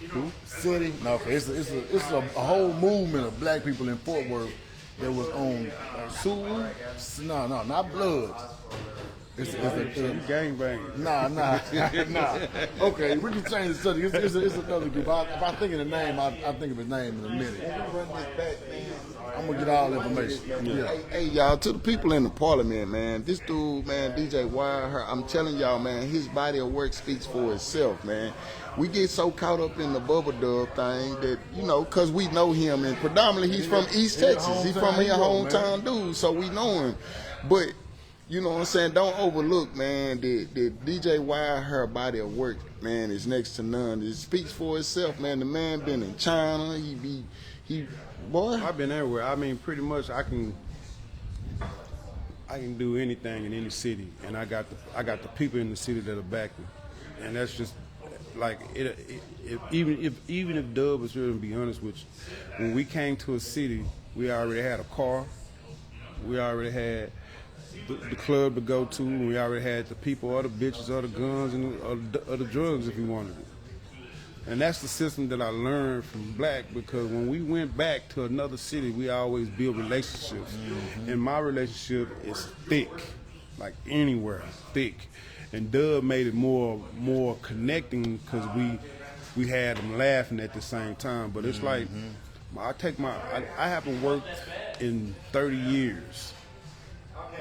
Who? City? No, okay. It's a whole movement of black people in Fort Worth that was on Sulu? No, not Bloods. It's gangbang. Nah. Okay, we can change the subject. It's another group. If I think of the name, I'll think of his name in a minute. I'm gonna get all the information. Yeah. Hey, y'all, to the people in the parliament, man, this dude, man, DJ wildhair, I'm telling y'all, man, his body of work speaks for itself, man. We get so caught up in the Bubba Dub thing that, because we know him, and predominantly he's from East Texas. He's from here, hometown dude, so we know him. But, you know what I'm saying, don't overlook, man, the DJ wildhair body of work, man, is next to none. It speaks for itself, man. The man been in China, boy. I've been everywhere. I mean, pretty much I can do anything in any city, and I got the people in the city that are backing, and that's just like even if Dub was here, to be honest with you, when we came to a city, we already had a car, we already had the club to go to, and we already had the people, or the bitches, or the guns, and or the drugs if we wanted it. And that's the system that I learned from Black, because when we went back to another city, we always build relationships. And my relationship is thick, like anywhere, thick. And Dub made it more connecting because we had them laughing at the same time. But it's like, I haven't worked in 30 years,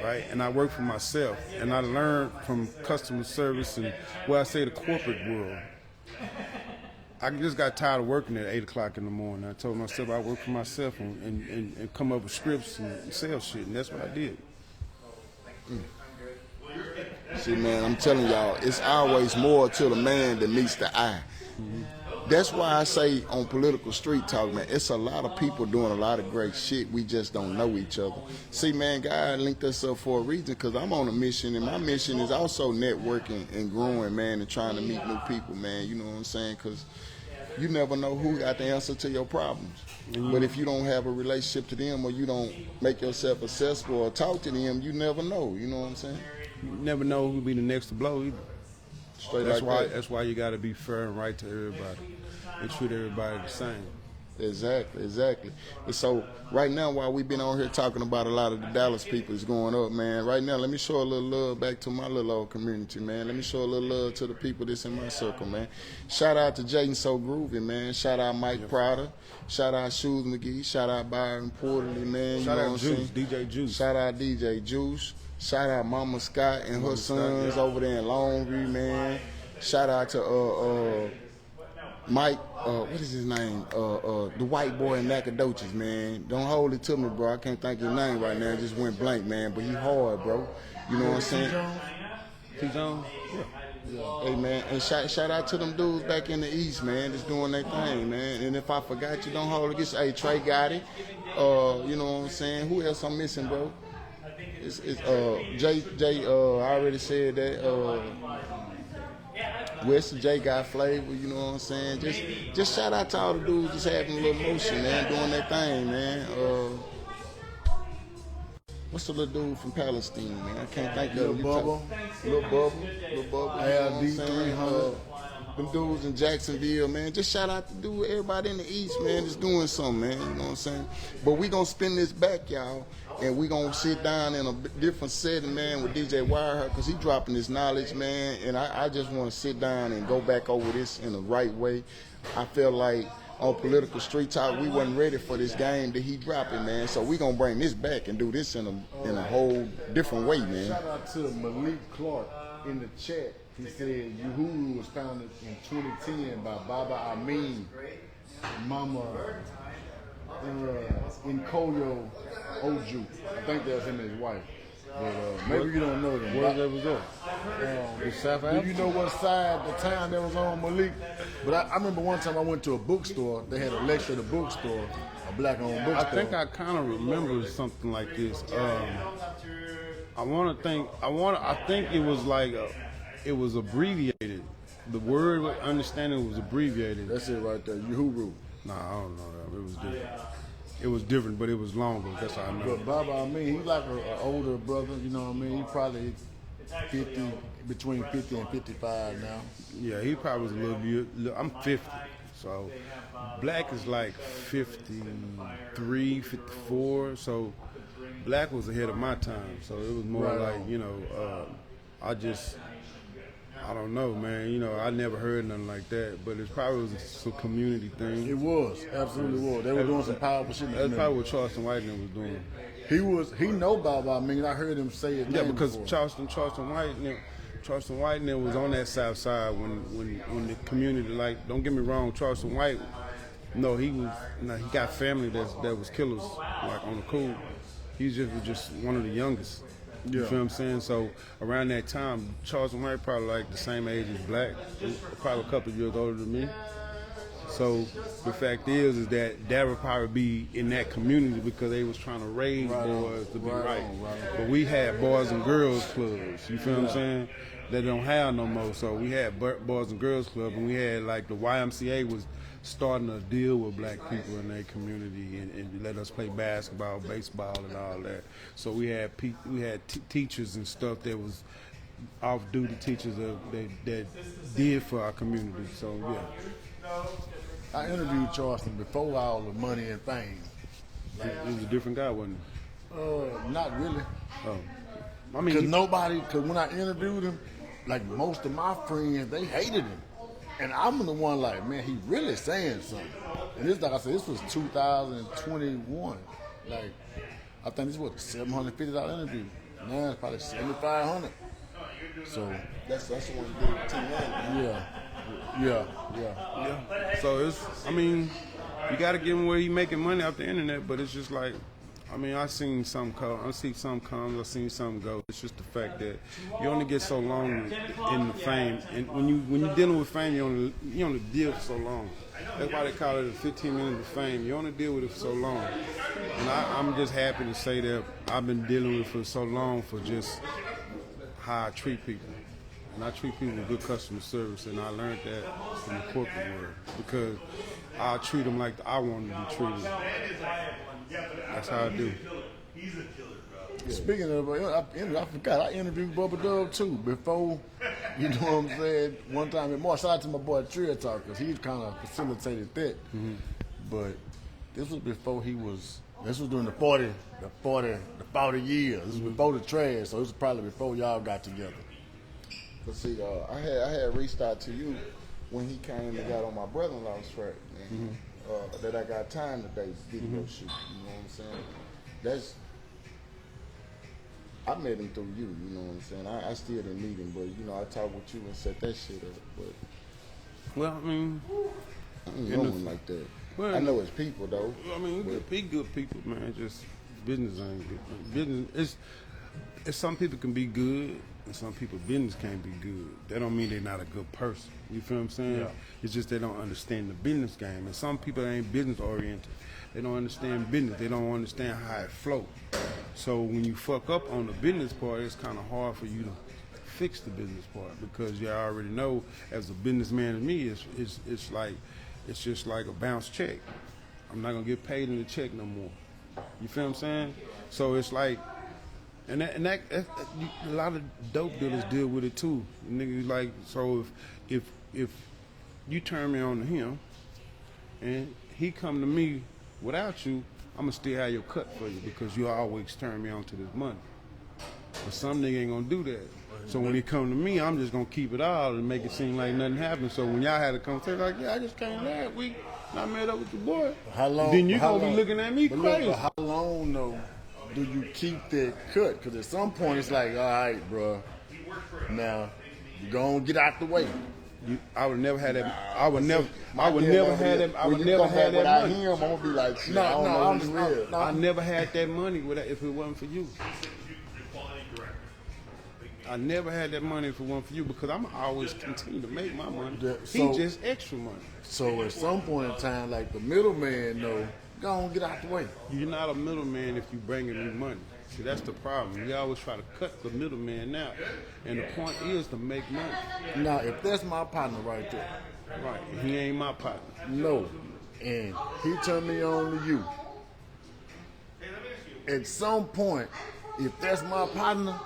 right? And I work for myself. And I learned from customer service and, well, I say the corporate world. I just got tired of working at 8 o'clock in the morning. I told myself I work for myself and come up with scripts and sell shit, and that's what I did. See, man, I'm telling y'all, it's always more to the man than meets the eye. That's why I say on Political Street Talk, man, it's a lot of people doing a lot of great shit. We just don't know each other. See, man, God linked us up for a reason, because I'm on a mission, and my mission is also networking and growing, man, and trying to meet new people, man. You know what I'm saying? Because you never know who got the answer to your problems. But if you don't have a relationship to them, or you don't make yourself accessible or talk to them, you never know. You know what I'm saying? You never know who'll be the next to blow either. Straight That's like why. that. That's why you got to be fair and right to everybody, and treat everybody the same. Exactly. And so right now, while we've been on here talking about a lot of the Dallas people is going up, man, right now, let me show a little love back to my little old community, man. Let me show a little love to the people that's in my circle, man. Shout out to Jaden So Groovy, man. Shout out Mike Prada. Shout out Shoes McGee. Shout out Byron Porterly, man. You Shout know out what I'm Juice, saying? DJ Juice. Shout out DJ Juice. Shout out Mama Scott and her sons over there in Longview, man. Shout out to Mike, what is his name? The white boy in Nacogdoches, man. Don't hold it to me, bro. I can't think of his name right now. It just went blank, man. But he hard, bro. You know what I'm saying? T-Jones? Yeah. Hey, man. And shout out to them dudes back in the East, man. Just doing their thing, man. And if I forgot you, don't hold it against. Hey, Trey got it. You know what I'm saying? Who else I'm missing, bro? It's Jay. I already said that. West J got flavor, you know what I'm saying? Just shout out to all the dudes just having a little motion, man, doing their thing, man. What's the little dude from Palestine, man? I can't think of him. Lil Bubba. ALD 300. Them dudes in Jacksonville, man. Just shout out to everybody in the East, man. Just doing something, man. You know what I'm saying? But we gonna spin this back, y'all, and we gonna sit down in a different setting, man, with DJ Wildhair, because he dropping his knowledge, man. And I just want to sit down and go back over this in the right way. I feel like on Political Street Talk, we wasn't ready for this game that he dropping, man. So we gonna bring this back and do this in a whole different way, man. Shout out to Malik Clark in the chat. He said Uhuru was founded in 2010 by Baba Amin, Mama Nkoyo Oju. I think that's him and his wife. But maybe you don't know them. Where that was at? South Do Africa? you know what side the town that was on, Malik? But I remember one time I went to a bookstore. They had a lecture at a bookstore, a black-owned bookstore. I think I kind of remember something like this. I think it was like it was abbreviated. The word understanding was abbreviated. That's it right there, Uhuru. Nah, I don't know that. It was different. It was different, but it was longer. That's how I know. But Baba, I mean, he's like an older brother, you know what I mean? He probably 50, between 50 and 55 now. Yeah, he probably was a little bit. I'm 50, so Black is like 53, 54. So Black was ahead of my time. So it was more Right like, on. you know, I don't know, man. You know, I never heard nothing like that, but it probably was some community thing. It was, absolutely was. They were doing some powerful shit in the That's probably community. what Charleston Whiteman was doing. He know Baba, I mean, I heard him say it. Yeah, because Charleston Whiteman was on that south side when the community, like, don't get me wrong, Charleston White, no, he got family that was killers, like on the cool. He's just one of the youngest. You Yeah. feel what I'm saying? So around that time, Charleston White probably like the same age as Black, probably a couple of years older than me. So the fact is that would probably be in that community because they was trying to raise boys to be right. But we had boys and girls clubs. You feel what I'm saying? that don't have no more. So we had Boys and Girls Club, and we had like the YMCA was starting to deal with black people in their community and let us play basketball, baseball, and all that. So we had teachers and stuff that was off-duty teachers that did for our community. So yeah. I interviewed Charleston before all the money and fame. He was a different guy, wasn't he? Not really. Oh. I mean, Cause when I interviewed him, like most of my friends, they hated him. And I'm the one like, man, he really saying something. And this, like I said, this was 2021. Like, I think this was a $750 interview. Now it's probably $7,500. So That's the one you did with T1. yeah. So I mean, you got to give him where he making money off the internet, but it's just like, I mean, I seen some come, I see some come, I seen some go. It's just the fact that you only get so long in the fame, and when you're dealing with fame, you only deal for so long. That's why they call it a 15 minutes of fame. You only deal with it for so long. And I'm just happy to say that I've been dealing with it for so long for just how I treat people. And I treat people with good customer service, and I learned that from the corporate world because I treat them like I want them to be treated. That's how I do. Speaking of, I forgot, I interviewed Bubba Dub too before, you know what I'm saying, one time in March. Shout out to my boy Trill Talk, because he kind of facilitated that. Mm-hmm. But this was before this was during the 40 years. This was before the trash, so this was probably before y'all got together. But see, I had reached out to you when he came and got on my brother-in-law's track, man. That I got time today to video shoot. You know what I'm saying? I met him through you. You know what I'm saying? I still didn't meet him, but you know I talked with you and set that shit up. But well, I mean, I don't know him like that. Well, I know his people though. I mean, he good people, man. Just business ain't good. Business it's some people can be good. And some people business can't be good. That don't mean they're not a good person. You feel what I'm saying? Yeah. It's just they don't understand the business game. And some people ain't business oriented. They don't understand business. They don't understand how it flows. So when you fuck up on the business part, it's kind of hard for you to fix the business part because you already know as a businessman to me, it's just like a bounce check. I'm not gonna get paid in the check no more. You feel what I'm saying? So it's like. And that a lot of dope dealers deal with it too. Niggas like, so if you turn me on to him and he come to me without you, I'ma still have your cut for you because you always turn me on to this money. But some nigga ain't gonna do that. So when he come to me, I'm just gonna keep it all and make it seem like nothing happened. So when y'all had a conversation like, yeah, I just came last week and I met up with your boy. How long? Then you gonna be looking at me crazy. Look, how long though? Do you keep that cut? Because at some point it's like, all right, bro, now you gonna get out the way. I would never have that. I would never have that. I would never have that without money. him, I'm gonna be like, shit, No, I never had that money if it wasn't for you. I never had that money if it wasn't for you because I'm always continue to make my money. He just extra money. So at some point in time, like the middleman, though. Go on, get out the way. You're not a middleman if you bringing me money. See, that's the problem. We always try to cut the middleman out, and the point is to make money. Now, if that's my partner right there, right? He ain't my partner. No, and he turned me on to you. At some point, if that's my partner,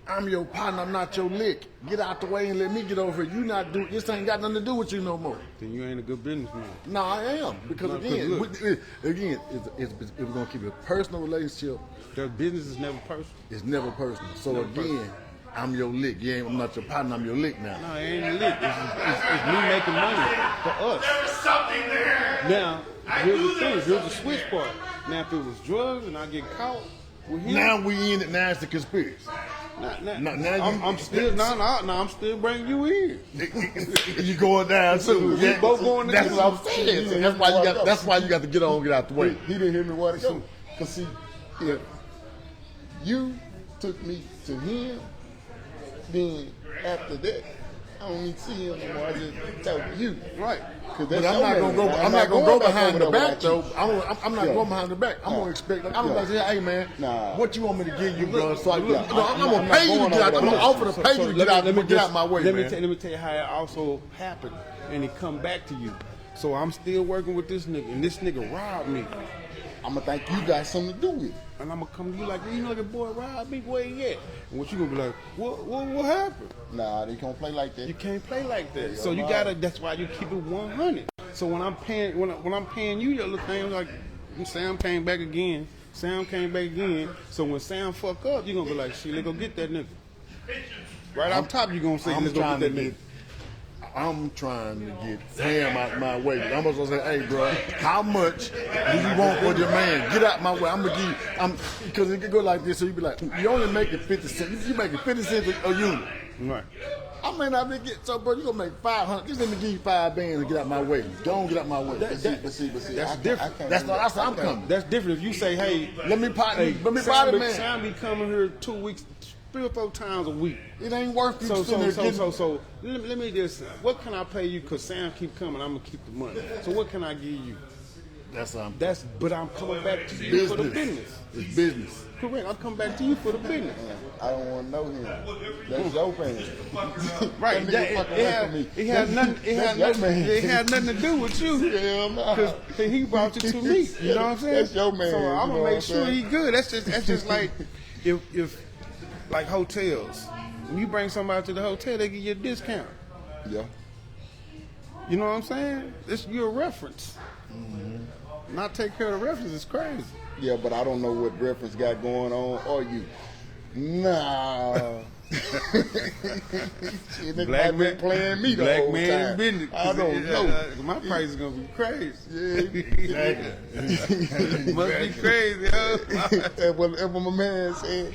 I'm your partner. I'm not your lick. Get out the way and let me get over here. This ain't got nothing to do with you no more. Then you ain't a good businessman. No, I am because if we're gonna keep a personal relationship, their business is never personal. It's never personal. So again, I'm your lick. I'm not your partner. I'm your lick now. No, it ain't a lick. It's me making money for us. There's something there. Now, here's the thing. Here's the switch part. Now, if it was drugs and I get caught with him, now we in it. Now it's a conspiracy. I'm still bringing you in. You going down too. We both going together. That's what I'm saying. So that's why you got to get out the way. He didn't hear me want to go. Cause see, if you took me to him, then after that, I don't even see him anymore. I just talk to you. Right. Cause But that's I'm your not gonna man, go. man. I'm not gonna go back behind over the there back without you. though. I'm not Yeah. going behind the back. I'm gonna expect. Like, I'm gonna say, hey man, Nah. what you want me to give you, bro? So I'm I'm gonna not pay you to going get out. over I'm there. gonna offer to pay you to get out. Get out my way, let man. me tell you how it also happened, and it come back to you. So I'm still working with this nigga, and this nigga robbed me. I'm gonna think you got something to do with it. And I'm gonna come to you like, you know, the boy robbed me, where he at? And what you gonna be like, what happened? Nah, they can't play like that. You can't play like that. Yeah, So you nah. gotta. That's why you keep it 100. So when I'm paying, when I'm paying you your little thing, like Sam came back again. Sam came back again. So when Sam fuck up, you gonna be like, shit, let's go get that nigga. Right off top, you gonna say, let's go get that nigga. I'm trying to get Sam out my way. I'm gonna say, hey, bro, how much do you want for your man? Get out my way. I'm gonna give you, because it could go like this. So you be like, you only making 50 cents. You making 50 cents a unit. Right. I may not be getting, so bro, you gonna make 500. Just let me give you 5 bands and get out my way. Don't get out my way. But see, That's different. That's not, that's I'm coming. That's different. If you say, hey, Let me body Sam, man. Sam be coming here 2 weeks, 3 or 4 times a week. It ain't worth you So getting. let me just, what can I pay you? Cause Sam keep coming, I'm gonna keep the money. So what can I give you? But I'm coming back to you for the business. It's business. Correct. I'm coming back to you for the business. I don't want to know him. That's your man. Right. It had nothing to do with you. Yeah, nah. Cause he brought you to me. You know what I'm saying? That's your man. So I'm you know gonna what make I'm sure saying? he good. That's just like if like hotels. When you bring somebody to the hotel, they give you a discount. Yeah. You know what I'm saying? It's your reference. Not take care of the reference is crazy. Yeah, but I don't know what reference got going on or you. Nah. Shit, nigga might been playing me the black whole man time. business. I don't know. My price is gonna be crazy. Yeah. Must be crazy, huh? That's what my man said.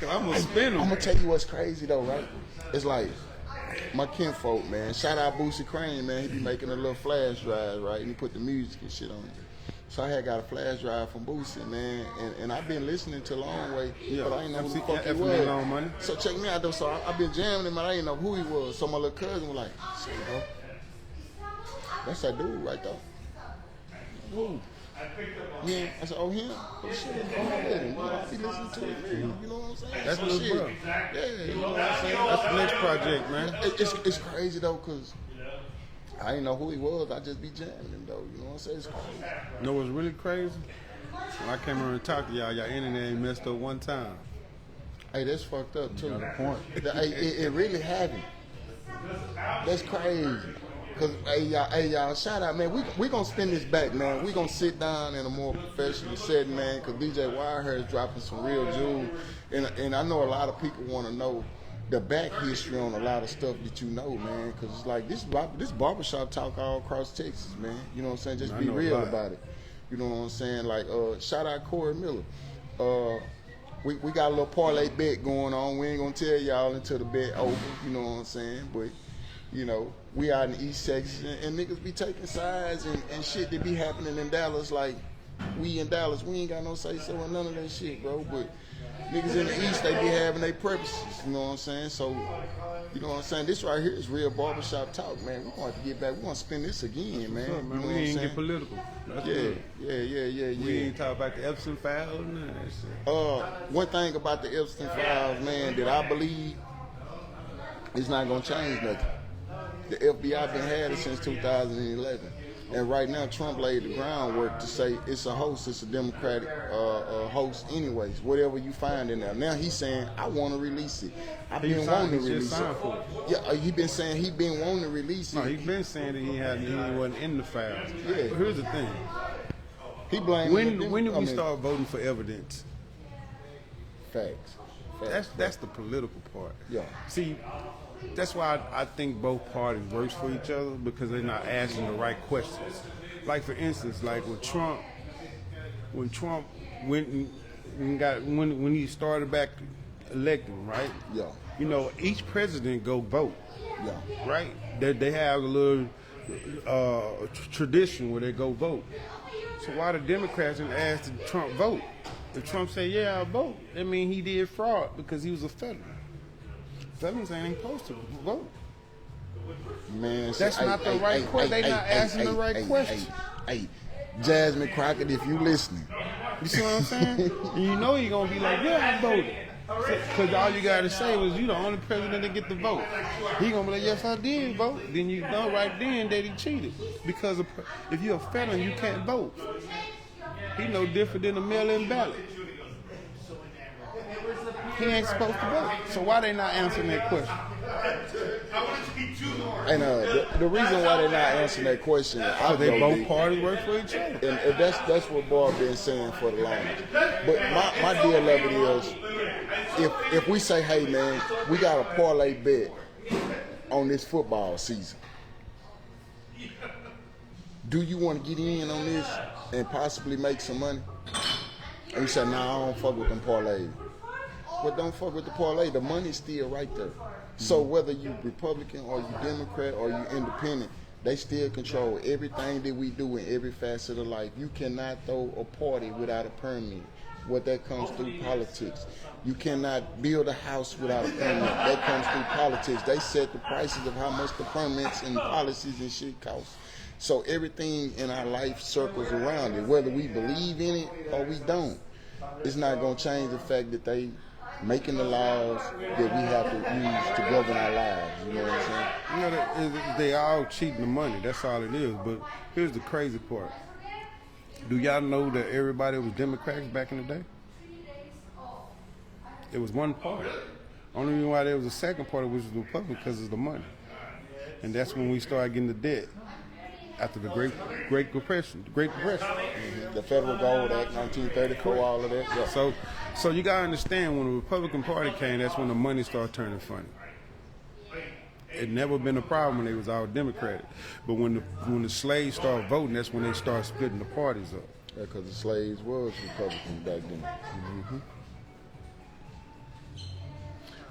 I'm gonna spin them. I'm gonna tell you what's crazy though, right? It's like my kinfolk, man. Shout out Boosie Crane, man. He be making a little flash drive, right? And he put the music and shit on it. So I had got a flash drive from Boosie, man, and I've been listening to Long Way, but I ain't know who the fuck he was. Long Money. So check me out though. So I've been jamming him, and I didn't know who he was. So my little cousin was like, "Shit, bro, that's that dude right there." Who? Yeah. I said, "Oh, him? Oh shit, go ahead with him. You know, I be listening to him. You know what I'm saying? That's So little shit. bro. Yeah, you know what I'm saying? That's the next project, man. It's crazy though, cause I didn't know who he was. I just be jamming him though. You know what I'm saying? It's crazy. You know what's really crazy? When I came over and talked to y'all internet ain't messed up one time. Hey, that's fucked up too. Got a point. Hey, it really haven't. That's crazy. Cause hey y'all, shout out, man. We gonna spin this back, man. We gonna sit down in a more professional setting, man. Cause DJ Wildhair is dropping some real jewels, and I know a lot of people want to know the back history on a lot of stuff that you know, man. Cause it's like this barbershop talk all across Texas, man. You know what I'm saying? Just I be know real about about it. You know what I'm saying? Like shout out Corey Miller. We got a little parlay bet going on. We ain't gonna tell y'all until the bet over. You know what I'm saying? But you know, we out in the East section, and niggas be taking sides and shit that be happening in Dallas. Like, we in Dallas, we ain't got no say-so in none of that shit, bro. But niggas in the East, they be having their purposes, you know what I'm saying? So, you know what I'm saying? This right here is real barbershop talk, man. We're going to have to get back. We're going to spin this again, man. What's up, man? You know We what I'm ain't saying? get political. That's Yeah, good. yeah. We ain't talk about the Epstein files, none of that shit. One thing about the Epstein files, man, that I believe is not going to change nothing. The FBI been had it since 2011. And right now, Trump laid the groundwork to say it's a host, it's a Democratic host anyways, whatever you find in there. Now he's saying, I want to release it. I've been wanting to release it. Yeah, he been saying he been wanting to release it. No, he been saying that he wasn't in the files. Yeah. But here's the thing. He blamed When did we start voting for evidence? Facts. That's the political part. Yeah. See, that's why I think both parties works for each other, because they're not asking the right questions. Like for instance, like when Trump went and when he started back electing, right? Yeah. You know, each president go vote, Yeah. right? They have a little tradition where they go vote. So why the Democrats didn't ask the Trump vote? If Trump say, yeah, I'll vote, that means he did fraud because he was a felon. felons ain't supposed to vote. Man, That's not the right question. They not asking the right question. Hey, Jasmine Crockett, if you listening. You see what I'm saying? And you know you're going to be like, yeah, I voted. Because all you got to say was you the only president that get the vote. He going to be like, yes, I did vote. Then you know right then that he cheated. Because if you're a felon, you can't vote. He no different than a mail-in ballot. He ain't supposed to vote. So why they not answering that question? And the reason why they're not answering that question, They both parties work for each other. and that's what Bob been saying for the longest. But my deal of it is, if we say, hey man, we got a parlay bet on this football season, do you want to get in on this and possibly make some money? And you say, nah, I don't fuck with them parlays. But don't fuck with the parlay. The money's still right there. So whether you Republican or you Democrat or you independent, they still control everything that we do in every facet of life. You cannot throw a party without a permit. What that comes through politics. You cannot build a house without a permit. That comes through politics. They set the prices of how much the permits and policies and shit cost. So everything in our life circles around it. Whether we believe in it or we don't, it's not going to change the fact that they making the laws that we have to use to govern our lives. You know what I'm saying? You know, they all cheating the money. That's all it is. But here's the crazy part. Do y'all know that everybody was Democrats back in the day? It was one party. Only reason why there was a second party, which was the Republican, because of the money. And that's when we started getting the debt after the Great Depression. Mm-hmm. The Federal Gold Act, 1934, all of that. Yeah. So you gotta understand, when the Republican Party came, that's when the money started turning funny. It never been a problem when they was all Democratic, but when the slaves started voting, that's when they started splitting the parties up. Yeah, because the slaves was Republican back then. Mm-hmm.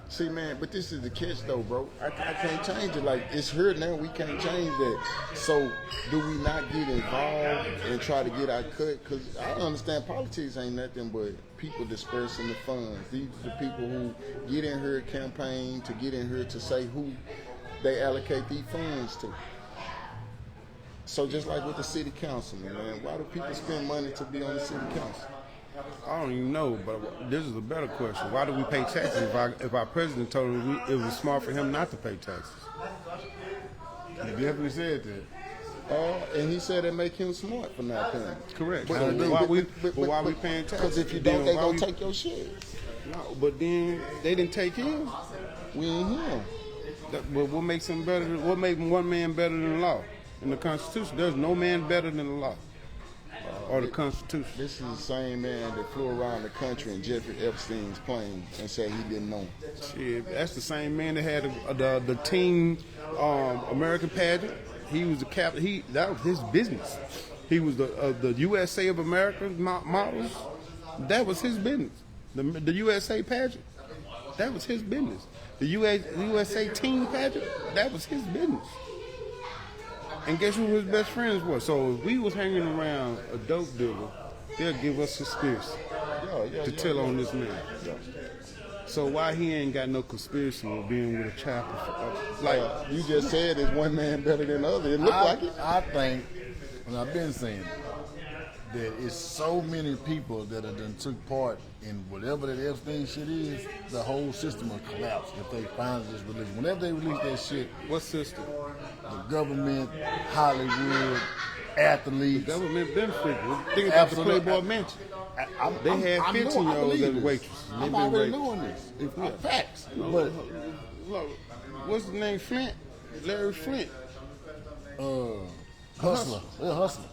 See, man, but this is the catch, though, bro. I can't change it. Like, it's here now. We can't change that. So, do we not get involved and try to get our cut? Because I understand politics ain't nothing but people dispersing the funds. These are the people who get in here campaign to get in here to say who they allocate these funds to. So, just like with the city councilman, man, why do people spend money to be on the city council? I don't even know, but this is a better question. Why do we pay taxes if our president told him it was smart for him not to pay taxes? He definitely said that. And he said it make him smart for not paying. Correct. But Why we paying taxes? Because if you don't, they gonna take your shit. No, but then they didn't take his. We ain't him. But what makes him better? What makes one man better than the law? In the Constitution, there's no man better than the law. Or the Constitution. This is the same man that flew around the country in Jeffrey Epstein's plane and said he didn't know. Shit, that's the same man that had the teen American pageant. He was the captain. That was his business. He was the USA of America models. That was his business. The USA pageant. That was his business. The USA teen pageant. That was his business. And guess who his best friends were? So if we was hanging around a dope dealer, they'll give us conspiracy to tell on this man. Yeah. So why he ain't got no conspiracy with being with a child? Like You just said, is one man better than the other? It looked like it. I think, and I've been saying that it's so many people that have done took part in whatever that Epstein shit is, the whole system will collapse if they finally just release. Whenever they release that shit, what system? the government, Hollywood, athletes. The government been freaking. Think about the Playboy Mansion. They had 15-year-olds as waitresses. I'm already knowing this. It's facts. But Look, what's the name? Flint? Larry Flint. hustler. They're hustler.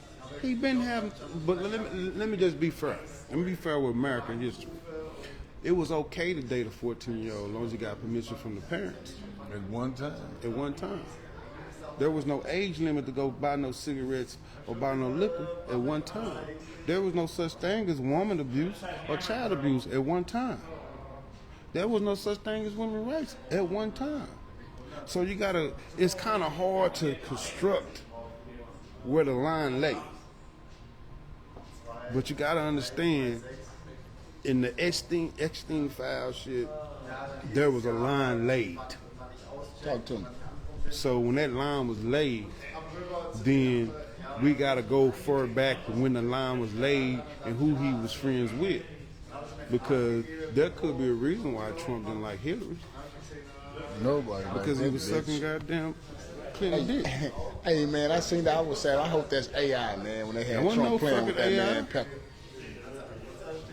He been having, but let me just be fair. Let me be fair with American history. It was okay to date a 14-year-old as long as you got permission from the parents. At one time. At one time. There was no age limit to go buy no cigarettes or buy no liquor at one time. There was no such thing as woman abuse or child abuse at one time. There was no such thing as women's rights at one time. So it's kind of hard to construct where the line lay. But you gotta understand, in the Epstein file shit, there was a line laid. Talk to me. So when that line was laid, then we got to go further back to when the line was laid and who he was friends with. Because there could be a reason why Trump didn't like Hillary. Nobody. Because he was sucking goddamn Clinton dick. Hey, man, I seen that. I was saying, I hope that's AI, man, when they had wasn't Trump no playing with that fucking AI. man Pepper.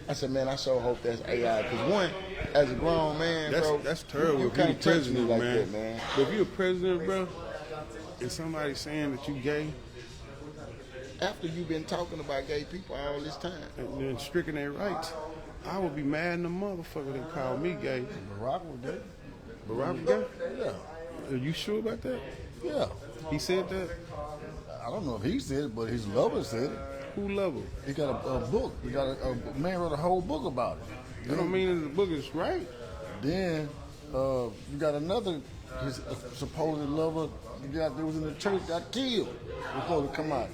I said, man, I sure hope that's AI. Because one, as a grown man, bro, That's terrible. You If you're the can't touch me president, like man. that, man. But if you're a president, bro, and somebody saying that you gay, After you've been talking about gay people all this time. and then stricken their rights, I would be mad in the motherfucker that called me gay. Barack was gay. Barack gay? Yeah. Are you sure about that? Yeah. He said that? I don't know if he said it, but his lover said it. Who love him? He got a book. He got a man wrote a whole book about it. That don't mean that the book is right. Then you got another his supposed lover. The guy that was in the church got killed before it come out.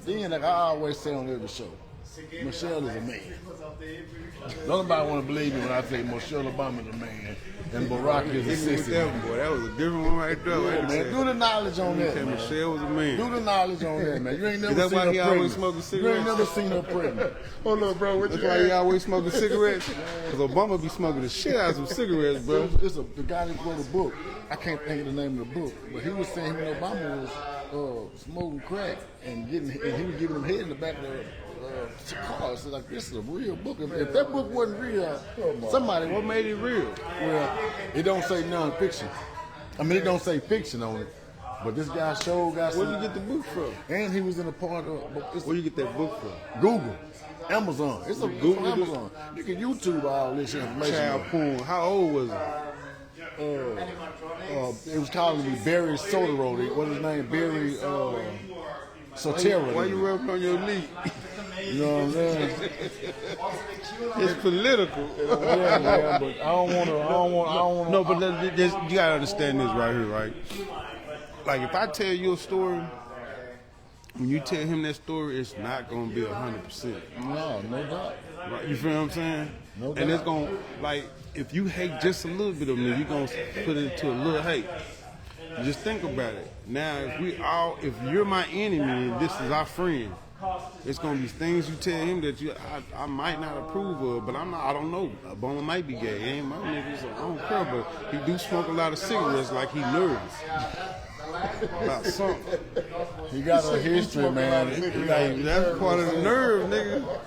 Then, like I always say on every show, Michelle is a man. Nobody want to believe me when I say Michelle Obama is a man and Barack is a sissy. That, boy, that was a different one right there. Yeah, man, do the knowledge on that, Okay, man. Michelle was a man. Do the knowledge on that, man. You ain't never that seen why her he pregnant. always smoking You cigarettes? ain't never seen her pregnant. Hold on, bro. What That's you why he ask? always smoking cigarettes. Because Obama be smoking the shit out of some cigarettes, bro. It's the guy that wrote a book. I can't think of the name of the book, but he was saying when Obama was smoking crack and he was giving him head in the back of the car. So like, this is a real book. If that book wasn't real, somebody. What made it real? Well, it don't say non-fiction. I mean, it don't say fiction on it. But this guy showed got Where'd some. you get the book from? And he was in a part of. It's Where you get that book from? Google, Amazon. It's a Google Google Amazon. You can YouTube all this information. Child porn. How old was it? It was called Barry Soderbergh. What was his name? Barry Sotero. Why you rubbing on your knee? You know what I'm saying? It's political. Yeah, man, but I don't want to. No, but you gotta understand this right here, right? Like if I tell you a story, when you tell him that story, it's not gonna be 100%. No doubt. Right? You feel what I'm saying? No And it's doubt. gonna like if you hate just a little bit of me, you're gonna put it to a little hate. Just think about it. Now, if you're my enemy and this is our friend, it's gonna be things you tell him that I might not approve of, but I don't know. Obama might be gay. He ain't my nigga, so I don't care. But he do smoke a lot of cigarettes, like he nervous about something. He got a history, man. That's part of the nerve, nigga.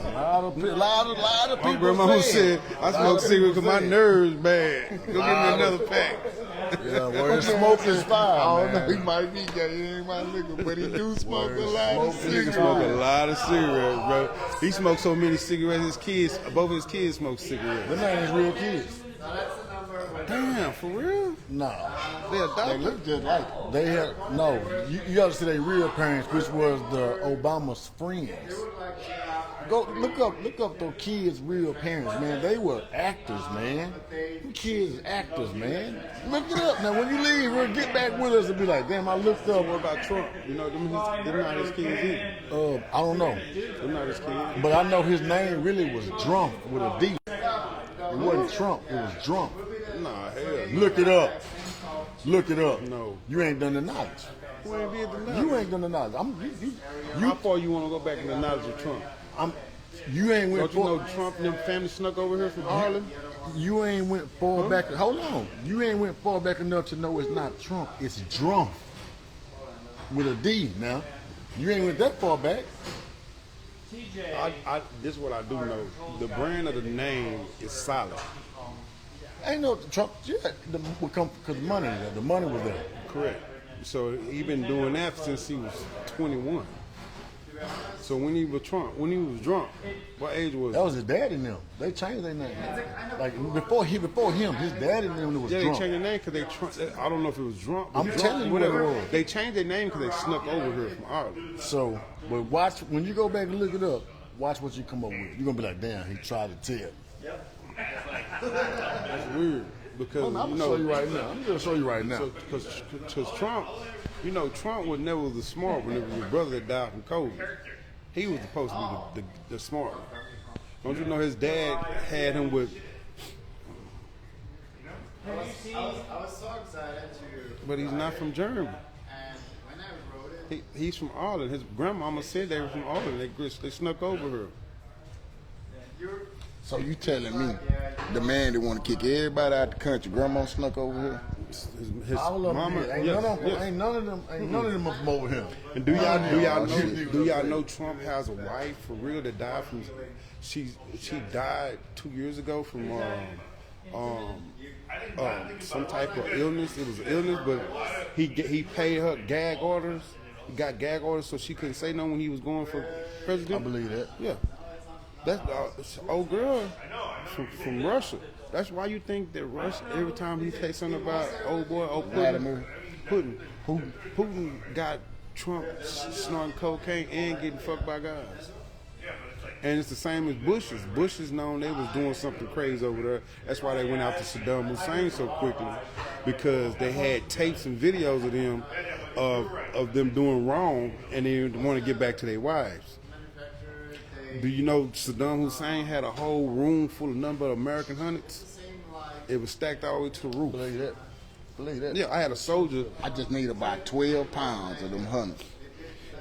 A lot of people My grandma said I smoke cigarettes because my say. nerves bad. Go get me another pack. Yeah, where smoke is I fire, don't know. He man. might be gay. He ain't my nigga, but he do smoke a lot of Smoke Nigga cigarettes. smoke a lot of cigarettes, bro. He smoked so many cigarettes. Both of his kids smoke cigarettes. Them ain't his real kids. Damn, for real? No. They They adopted. look just like They had no. You got to see their real parents, which was the Obama's friends. Go look up those kids' real parents, man. They were actors, man. Them kids actors, man. Look it up now. When you leave, we'll get back with us and be like, damn, I looked up. What about Trump? You know, them not his kids either. I don't know, Them not his kids. but I know his name really was Drump with a D. It wasn't Trump. It was Drump. Nah, hell. Look it up. Look it up. No. You ain't done the knowledge. Who ain't did the knowledge? You ain't done the knowledge. How far you want to go back in the knowledge of Trump? You ain't went Don't you know for. Trump and them family snuck over here from Harlem? You ain't went far back. Hold on. You ain't went far back enough to know it's not Trump. It's Drump with a D. Now, you ain't went that far back. This is what I do know. The brand of the name is solid. Ain't no Trump. Yeah, would come because money was there. The money was there. Correct. So he been doing that since he was 21. So when he was drunk, what age was he? That was his daddy and them. They changed their name. Like before him, his daddy and them was Yeah, drunk. they changed their name because I don't know if it was drunk. But I'm drunk, telling you whatever. what it was. They changed their name because they snuck over here from Ireland. So, but watch when you go back and look it up. Watch what you come up with. You're gonna be like, damn, he tried to tell. That's weird because I'm gonna show you right now. I'm gonna show you right now. Because Trump, Trump was never the smart one. It was his brother that died from COVID. He was supposed to be the smart one. Don't you know his dad had him with I was so excited to. But he's not from Germany. And when I wrote it, He's from Ireland. His grandmama said they were from Ireland. They snuck over her. So you telling me the man that want to kick everybody out the country, grandma snuck over here? His all of mama, them. Ain't none of them from over here. And do y'all know Trump has a wife for real that died from? She died 2 years ago from some type of illness. It was an illness, but he paid her gag orders. He got gag orders so she couldn't say no when he was going for president. I believe that. Yeah, that's old girl from Russia. That's why you think that Russia, every time he say something about old Putin got Trump snorting cocaine and getting fucked by guys. And it's the same as Bush's. Bush's known they was doing something crazy over there. That's why they went out to Saddam Hussein so quickly, because they had tapes and videos of them of them doing wrong, and they want to get back to their wives. Do you know Saddam Hussein had a whole room full of number of American hundreds? It was stacked all the way to the roof. Believe that. Yeah, I had a soldier, I just need about 12 pounds of them hunters.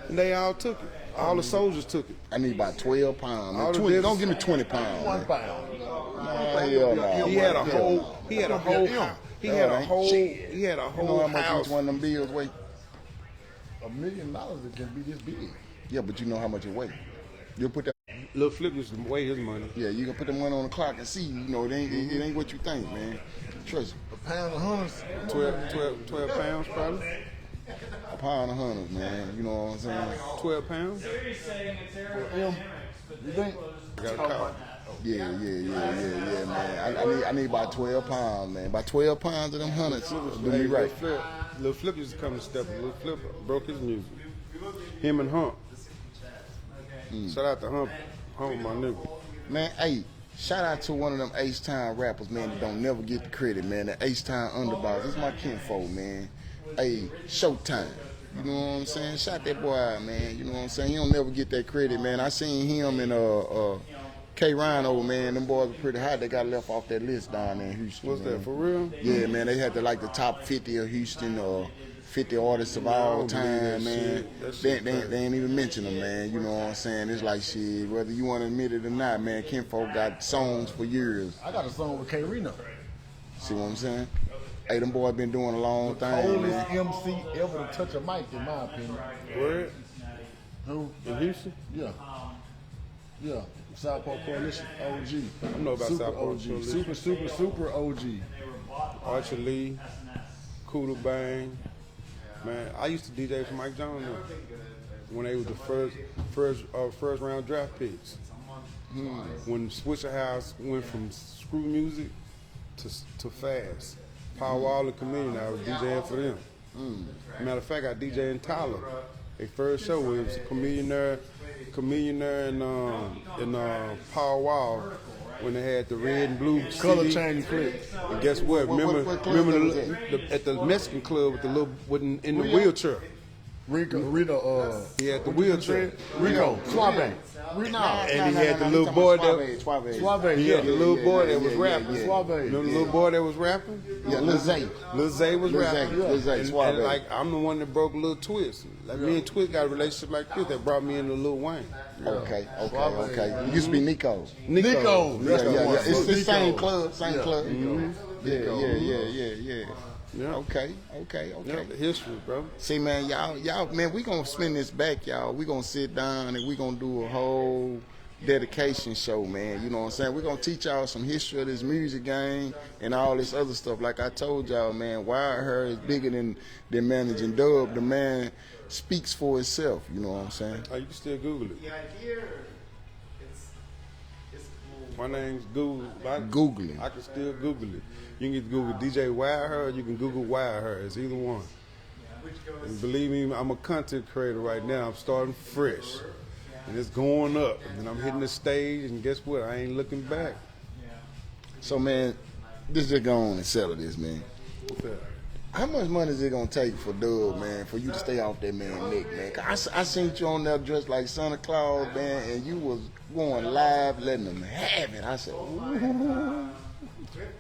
and they all took it. All the soldiers took it. I need about 12 pounds. All the 20, don't difference- give me 20 pounds. 1 Man. pound. Hell no. He had a Hell whole. no. He had a No, whole. yeah. He had a ain't whole. shit. He had a You know whole how much house. each one of them bills weigh? $1 million it can be this big. Yeah, but you know how much it weigh. You'll put that. Little Flip used to weigh his money. Yeah, you can put them one on the clock and see. You know, it ain't what you think, man. Trust me. A pound of hunters. 12 pounds probably. A pound of hunters, man. You know what I'm saying? 12 pounds. You think? I got a call. Yeah, man. I need about 12 pounds, man. About 12 pounds of them hunters. Do me right. Little Flip used to come to step. Little Flip broke his music. Him and Hump. Shout out to Hump. Hump, my nigga. Man, hey, shout out to one of them H-Town rappers, man, that don't never get the credit, man. The H-Town Underboss. This is my kinfolk, man. Hey, Showtime. You know what I'm saying? Shout that boy out, man. You know what I'm saying? He don't never get that credit, man. I seen him and K Rhino, man. Them boys were pretty hot. They got left off that list down there in Houston. What's man. that, for real? Yeah, man. They had the top 50 of Houston or 50 artists of all time, man. They ain't even mention them, man. You know what I'm saying? It's like shit. Whether you want to admit it or not, man, kinfolk got songs for years. I got a song with K Reno. See what I'm saying? Hey, them boys been doing a long thing, Oldest man. MC ever to touch a mic, in my opinion. Where? Who? In Houston? Yeah. Yeah. Southpaw Coalition, OG. I know about Super Southpaw OG. Coalition. Super OG. Archer Lee, Cooter Bang. Man, I used to DJ for Mike Jones when they was the first round draft picks. When Swisher House went from screw music to fast. Power Wall and Comedian, I was DJing for them. Matter of fact, I DJ in Tyler. Their first show was Comedian there and Power Wall when they had the red and blue Color CD. change clip. And guess what? What club Remember was that? at the Mexican club with the little in the wheelchair. Rita, He had the wheelchair. Rico, Suave. And he had the little boy that Suave, he had the little boy that was rapping. Suave. You know the little boy that was rapping? Yeah, Lil Zay. Lil Zay was Lil rapping. Zay, Lil Zay, And Suave. like I'm the one that broke Lil Twist. Like me and Twist got a relationship like this that brought me into Lil Wayne. Okay. It used to be Nico. Nico. Yeah. It's the same club. Yeah. Yeah. Okay. Yeah, the history, bro. See, man, y'all, man, we gonna spin this back, y'all. We gonna sit down and we gonna do a whole dedication show, man. You know what I'm saying? We're gonna teach y'all some history of this music game and all this other stuff. Like I told y'all, man, wildhair is bigger than managing Dub. The man speaks for itself. You know what I'm saying? Oh, you can still Google it. My name's Google. Google it. I can still Google it. You can get Google DJ Wildhair or you can Google Wildhair. It's either one. And believe me, I'm a content creator right now. I'm starting fresh. And it's going up. And then I'm hitting the stage and guess what? I ain't looking back. So, man, this just go on and settle this, man. What's that? How much money is it gonna take for Dub, man, for you to stay off that man neck, man? 'Cause I seen you on there dressed like Santa Claus, man, and you was going live, letting them have it. I said, ooh.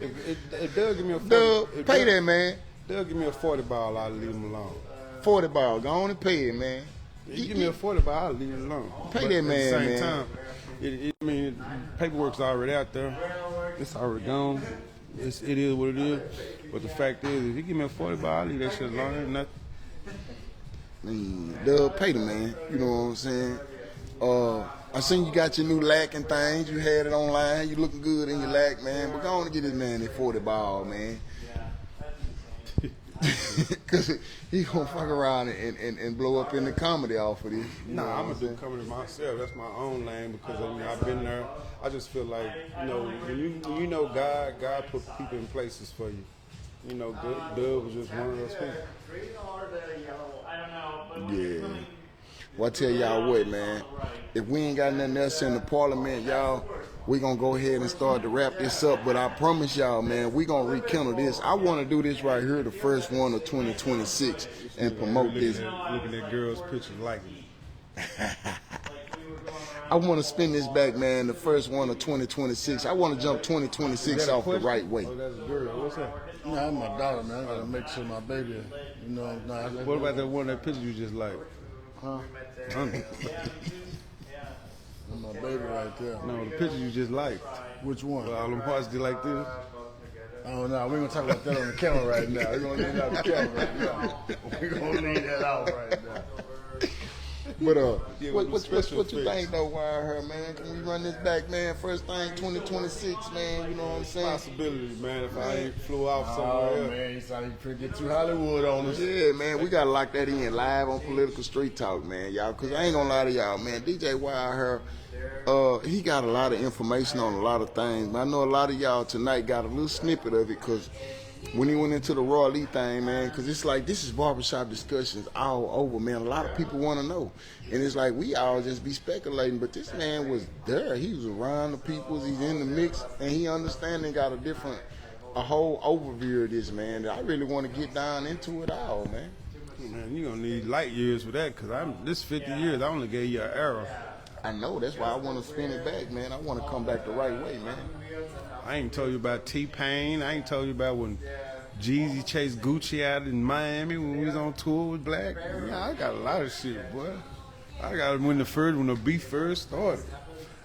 If Doug give me a 40, Dub, if pay Doug- that, man. Doug give me a 40 ball, I'll leave him alone. 40 ball, go on and pay it, man. You give me a 40 ball, I'll leave it alone. Pay But that at man, the same man. time, I mean, paperwork's already out there. It's already gone. It is what it is. But the fact is, if you give me a 40 ball, I'll leave that shit alone. Ain't nothing. Dub, pay the man. You know what I'm saying? I seen you got your new lack and things. You had it online. You looking good in your lack, man. But go on and get this man that 40 ball, man. Because he gonna fuck around and blow up in the comedy off of this. You know Nah, what I'm gonna do comedy myself. That's my own lane because I mean I've been there. I just feel like when you know God put people in places for you. You know, Dub was just one of those people. Yeah. Well, I tell y'all what, man. If we ain't got nothing else in the parliament, y'all, we gonna go ahead and start to wrap this up. But I promise y'all, man, we gonna rekindle this. I want to do this right here, the first one of 2026, and promote this. Looking at girls' pictures liking it. I want to spin this back, man, the first one of 2026. I want to jump 2026 off the right way. Oh, that's a girl. What's that? Nah, that's my daughter, man. I gotta make sure my baby, you know. Nah, What about that one, that picture you just like? Huh? I don't know. That's my baby right there. No, the picture you just liked. Which one? Well, all them hearts did like this. Oh no, we're gonna talk about that on the camera right now. We're gonna leave that on the camera right now. We're gonna leave that out right now. But Yeah, what with the you special think effects. though, wire her, man? Can we run this back, man? First thing 2026, man. You know what I'm saying? Possibilities, man. If I ain't flew off Oh somewhere else. man, you sound like you get too Hollywood on us. Yeah, man, we gotta lock that in live on Political Street Talk, man, y'all. Cause I ain't gonna lie to y'all, man. DJ Wire, he got a lot of information on a lot of things. But I know a lot of y'all tonight got a little snippet of it, cause when he went into the Raw Lee thing, man, cause it's like this is barbershop discussions all over, man. A lot of people want to know, and it's like we all just be speculating, but this man was there. He was around the peoples. He's in the mix, and he understand and got a whole overview of this, man. I really want to get down into it all, man. Man, you gonna need light years for that, cause this 50 years, I only gave you an arrow. I know, that's why I want to spin it back, man. I want to come back the right way, man. I ain't told you about T-Pain. I ain't told you about when Jeezy chased Gucci out in Miami when we was on tour with Black. Yeah, I got a lot of shit, boy. I got when the beef first started.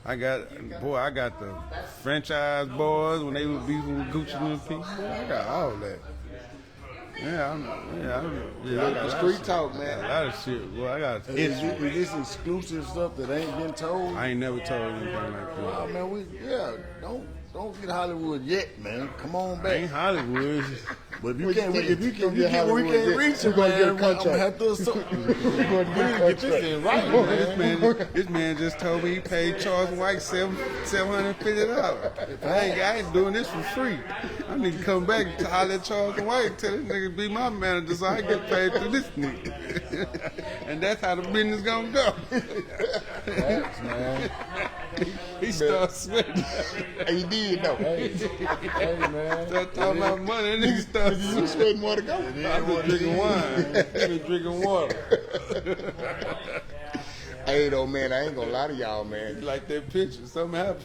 I got the franchise boys when they was beefing with Gucci and the people. Boy, I got all that. I got The street talk, man. a lot of shit, boy. I got Is this exclusive stuff that ain't been told? I ain't never told anything like Oh that. man, don't get Hollywood yet, man. Come on I back. ain't Hollywood. But if you can't reach it, We're gonna get a man, I'm contract. gonna have to. Get this thing right, man. This man just told me he paid Charles White $750. I ain't doing this for free. I need to come back to holler at Charles White and tell this nigga be my manager so I get paid through this nigga. And that's how the business gonna go. Facts, man. He starts sweating. He did, though. Hey, man. Start talking about money, and nigga starts You sweating. sweating more to go. I've been drinking wine. I've been drinking water. Hey, though, man, I ain't gonna lie to y'all, man. Like that picture, something happened.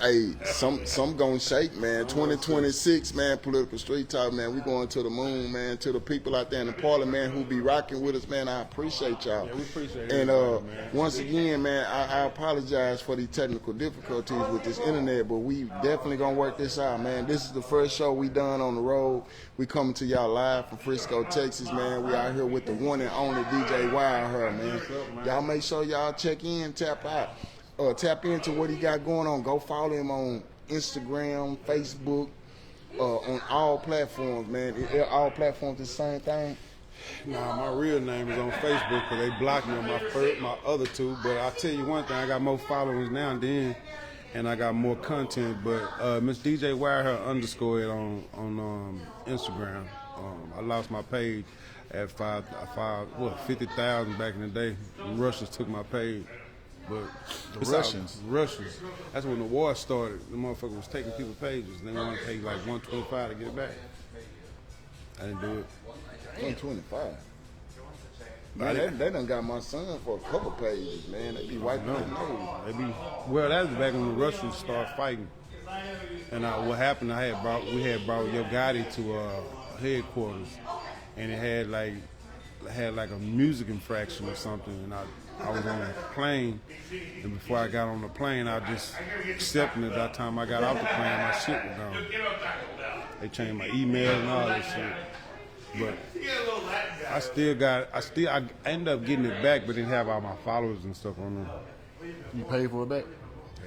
Hey, some gonna shake, man. 2026, man, Political Street Talk, man. We going to the moon, man. To the people out there in the parliament who be rocking with us, man, I appreciate y'all. Yeah, we appreciate And everybody, man. once again, man, I apologize for the technical difficulties with this internet, but we definitely gonna work this out, man. This is the first show we done on the road. We coming to y'all live from Frisco, Texas, man. We out here with the one and only DJ Wildhair, man. Y'all make sure y'all check in, tap out. Tap into what he got going on. Go follow him on Instagram, Facebook, on all platforms, man. All platforms the same thing. Nah, my real name is on Facebook because they blocked me on my other two. But I'll tell you one thing, I got more followers now and then, and I got more content. But Miss DJ Wire underscore it on Instagram. I lost my page at 50,000 back in the day. The Russians took my page. But The Russians? Russians. That's when the war started. The motherfucker was taking people's pages. They wanted to pay like $125 to get it back. I didn't do it. 125. Man, they done got my son for a couple pages, man. They be wiping their nose. They be, well, that was back when the Russians started fighting. And what happened? We had brought Yo Gotti to headquarters, and it had like a music infraction or something. And I was on a plane, and before I got on the plane, I just accepted it. By the time I got off the plane, my shit was gone. They changed my email and all that shit. But I ended up getting it back, but didn't have all my followers and stuff on there. You paid for it back?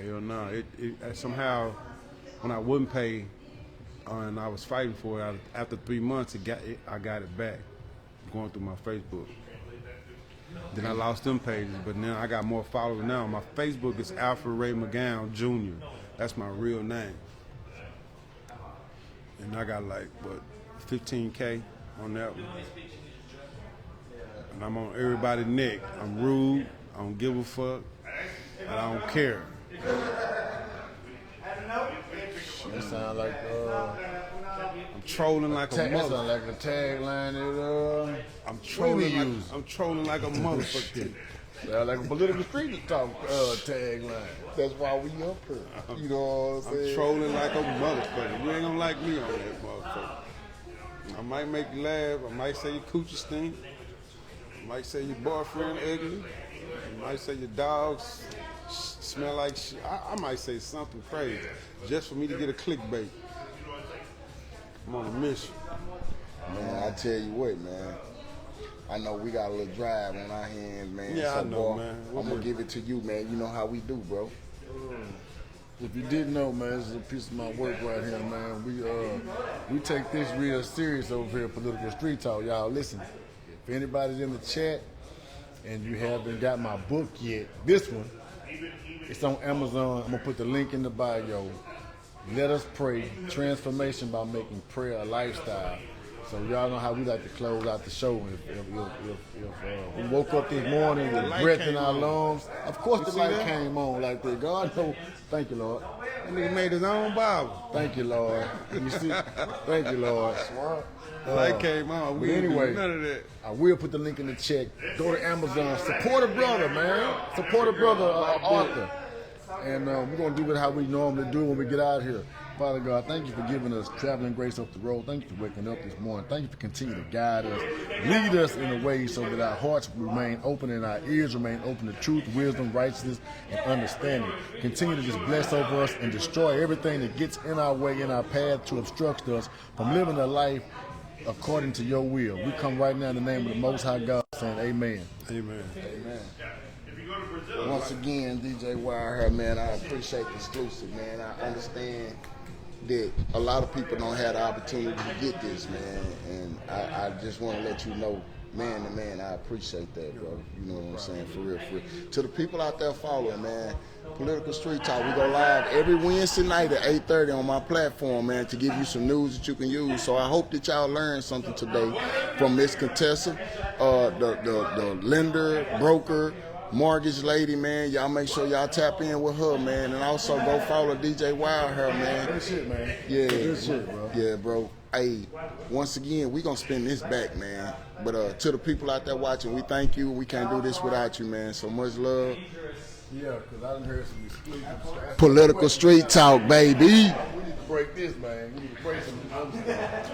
Hell no. It somehow, when I wouldn't pay, and I was fighting for it, after 3 months, I got it back, going through my Facebook. Then I lost them pages, but now I got more followers now. My Facebook is Alfred Ray McGowan Jr. That's my real name. And I got like, 15K on that one. And I'm on everybody's neck. I'm rude, I don't give a fuck, and I don't care. That sound like I'm trolling like a that motherfucker. sound like a tagline that I'm trolling like a motherfucker. sound like a political street talk tagline. That's why we up here. You know what I'm saying? I'm trolling like a motherfucker. You ain't gonna like me on that motherfucker. I might make you laugh. I might say your coochie stink. I might say your boyfriend ugly. I might say your dogs smell like shit. I might say something crazy just for me to get a clickbait. I'm on a mission. Man, I tell you what, man. I know we got a little drive on our hands, man. Yeah, so, I know, boy, man. I'm gonna give it to you, man. You know how we do, bro. If you didn't know, man, this is a piece of my work right here, man. We take this real serious over here at Political Street Talk. Y'all listen, if anybody's in the chat and you haven't got my book yet, this one, it's on Amazon. I'm gonna put the link in the bio. Let Us Pray, Transformation by Making Prayer a Lifestyle. So y'all know how we like to close out the show. If we woke up this morning with breath in our lungs, of course the light came on like that. God knows. Thank you, Lord. That nigga made his own Bible. Thank you, Lord. You see? Thank you, Lord. The light came on. We didn't do none of that. I will put the link in the check. Go to Amazon. Support a brother, man. Support a brother, author. And we're going to do it how we normally do when we get out here. Father God, thank you for giving us traveling grace up the road. Thank you for waking up this morning. Thank you for continuing to guide us, lead us in a way so that our hearts remain open and our ears remain open to truth, wisdom, righteousness, and understanding. Continue to just bless over us and destroy everything that gets in our way, in our path to obstruct us from living a life according to your will. We come right now in the name of the Most High God saying amen. Amen. Amen. Once again, DJ Wire here, man. I appreciate the exclusive, man. I understand that a lot of people don't have the opportunity to get this, man. And I just want to let you know, man to man, I appreciate that, bro. You know what I'm saying? For real, for real. To the people out there following, man, Political Street Talk, we go live every Wednesday night at 8:30 on my platform, man, to give you some news that you can use. So I hope that y'all learned something today from Miss Contessa, the lender, broker, mortgage lady, man. Y'all make sure y'all tap in with her, man, and also go follow DJ Wild Hair, man. Good shit, man. Yeah, Good shit, bro. Yeah, bro. Hey, once again, we gonna spin this back, man. But to the people out there watching, we thank you. We can't do this without you, man. So much love. Yeah, because I done heard some exclusive Political Street Talk, baby. We need to break this, man. We need to break some other stuff.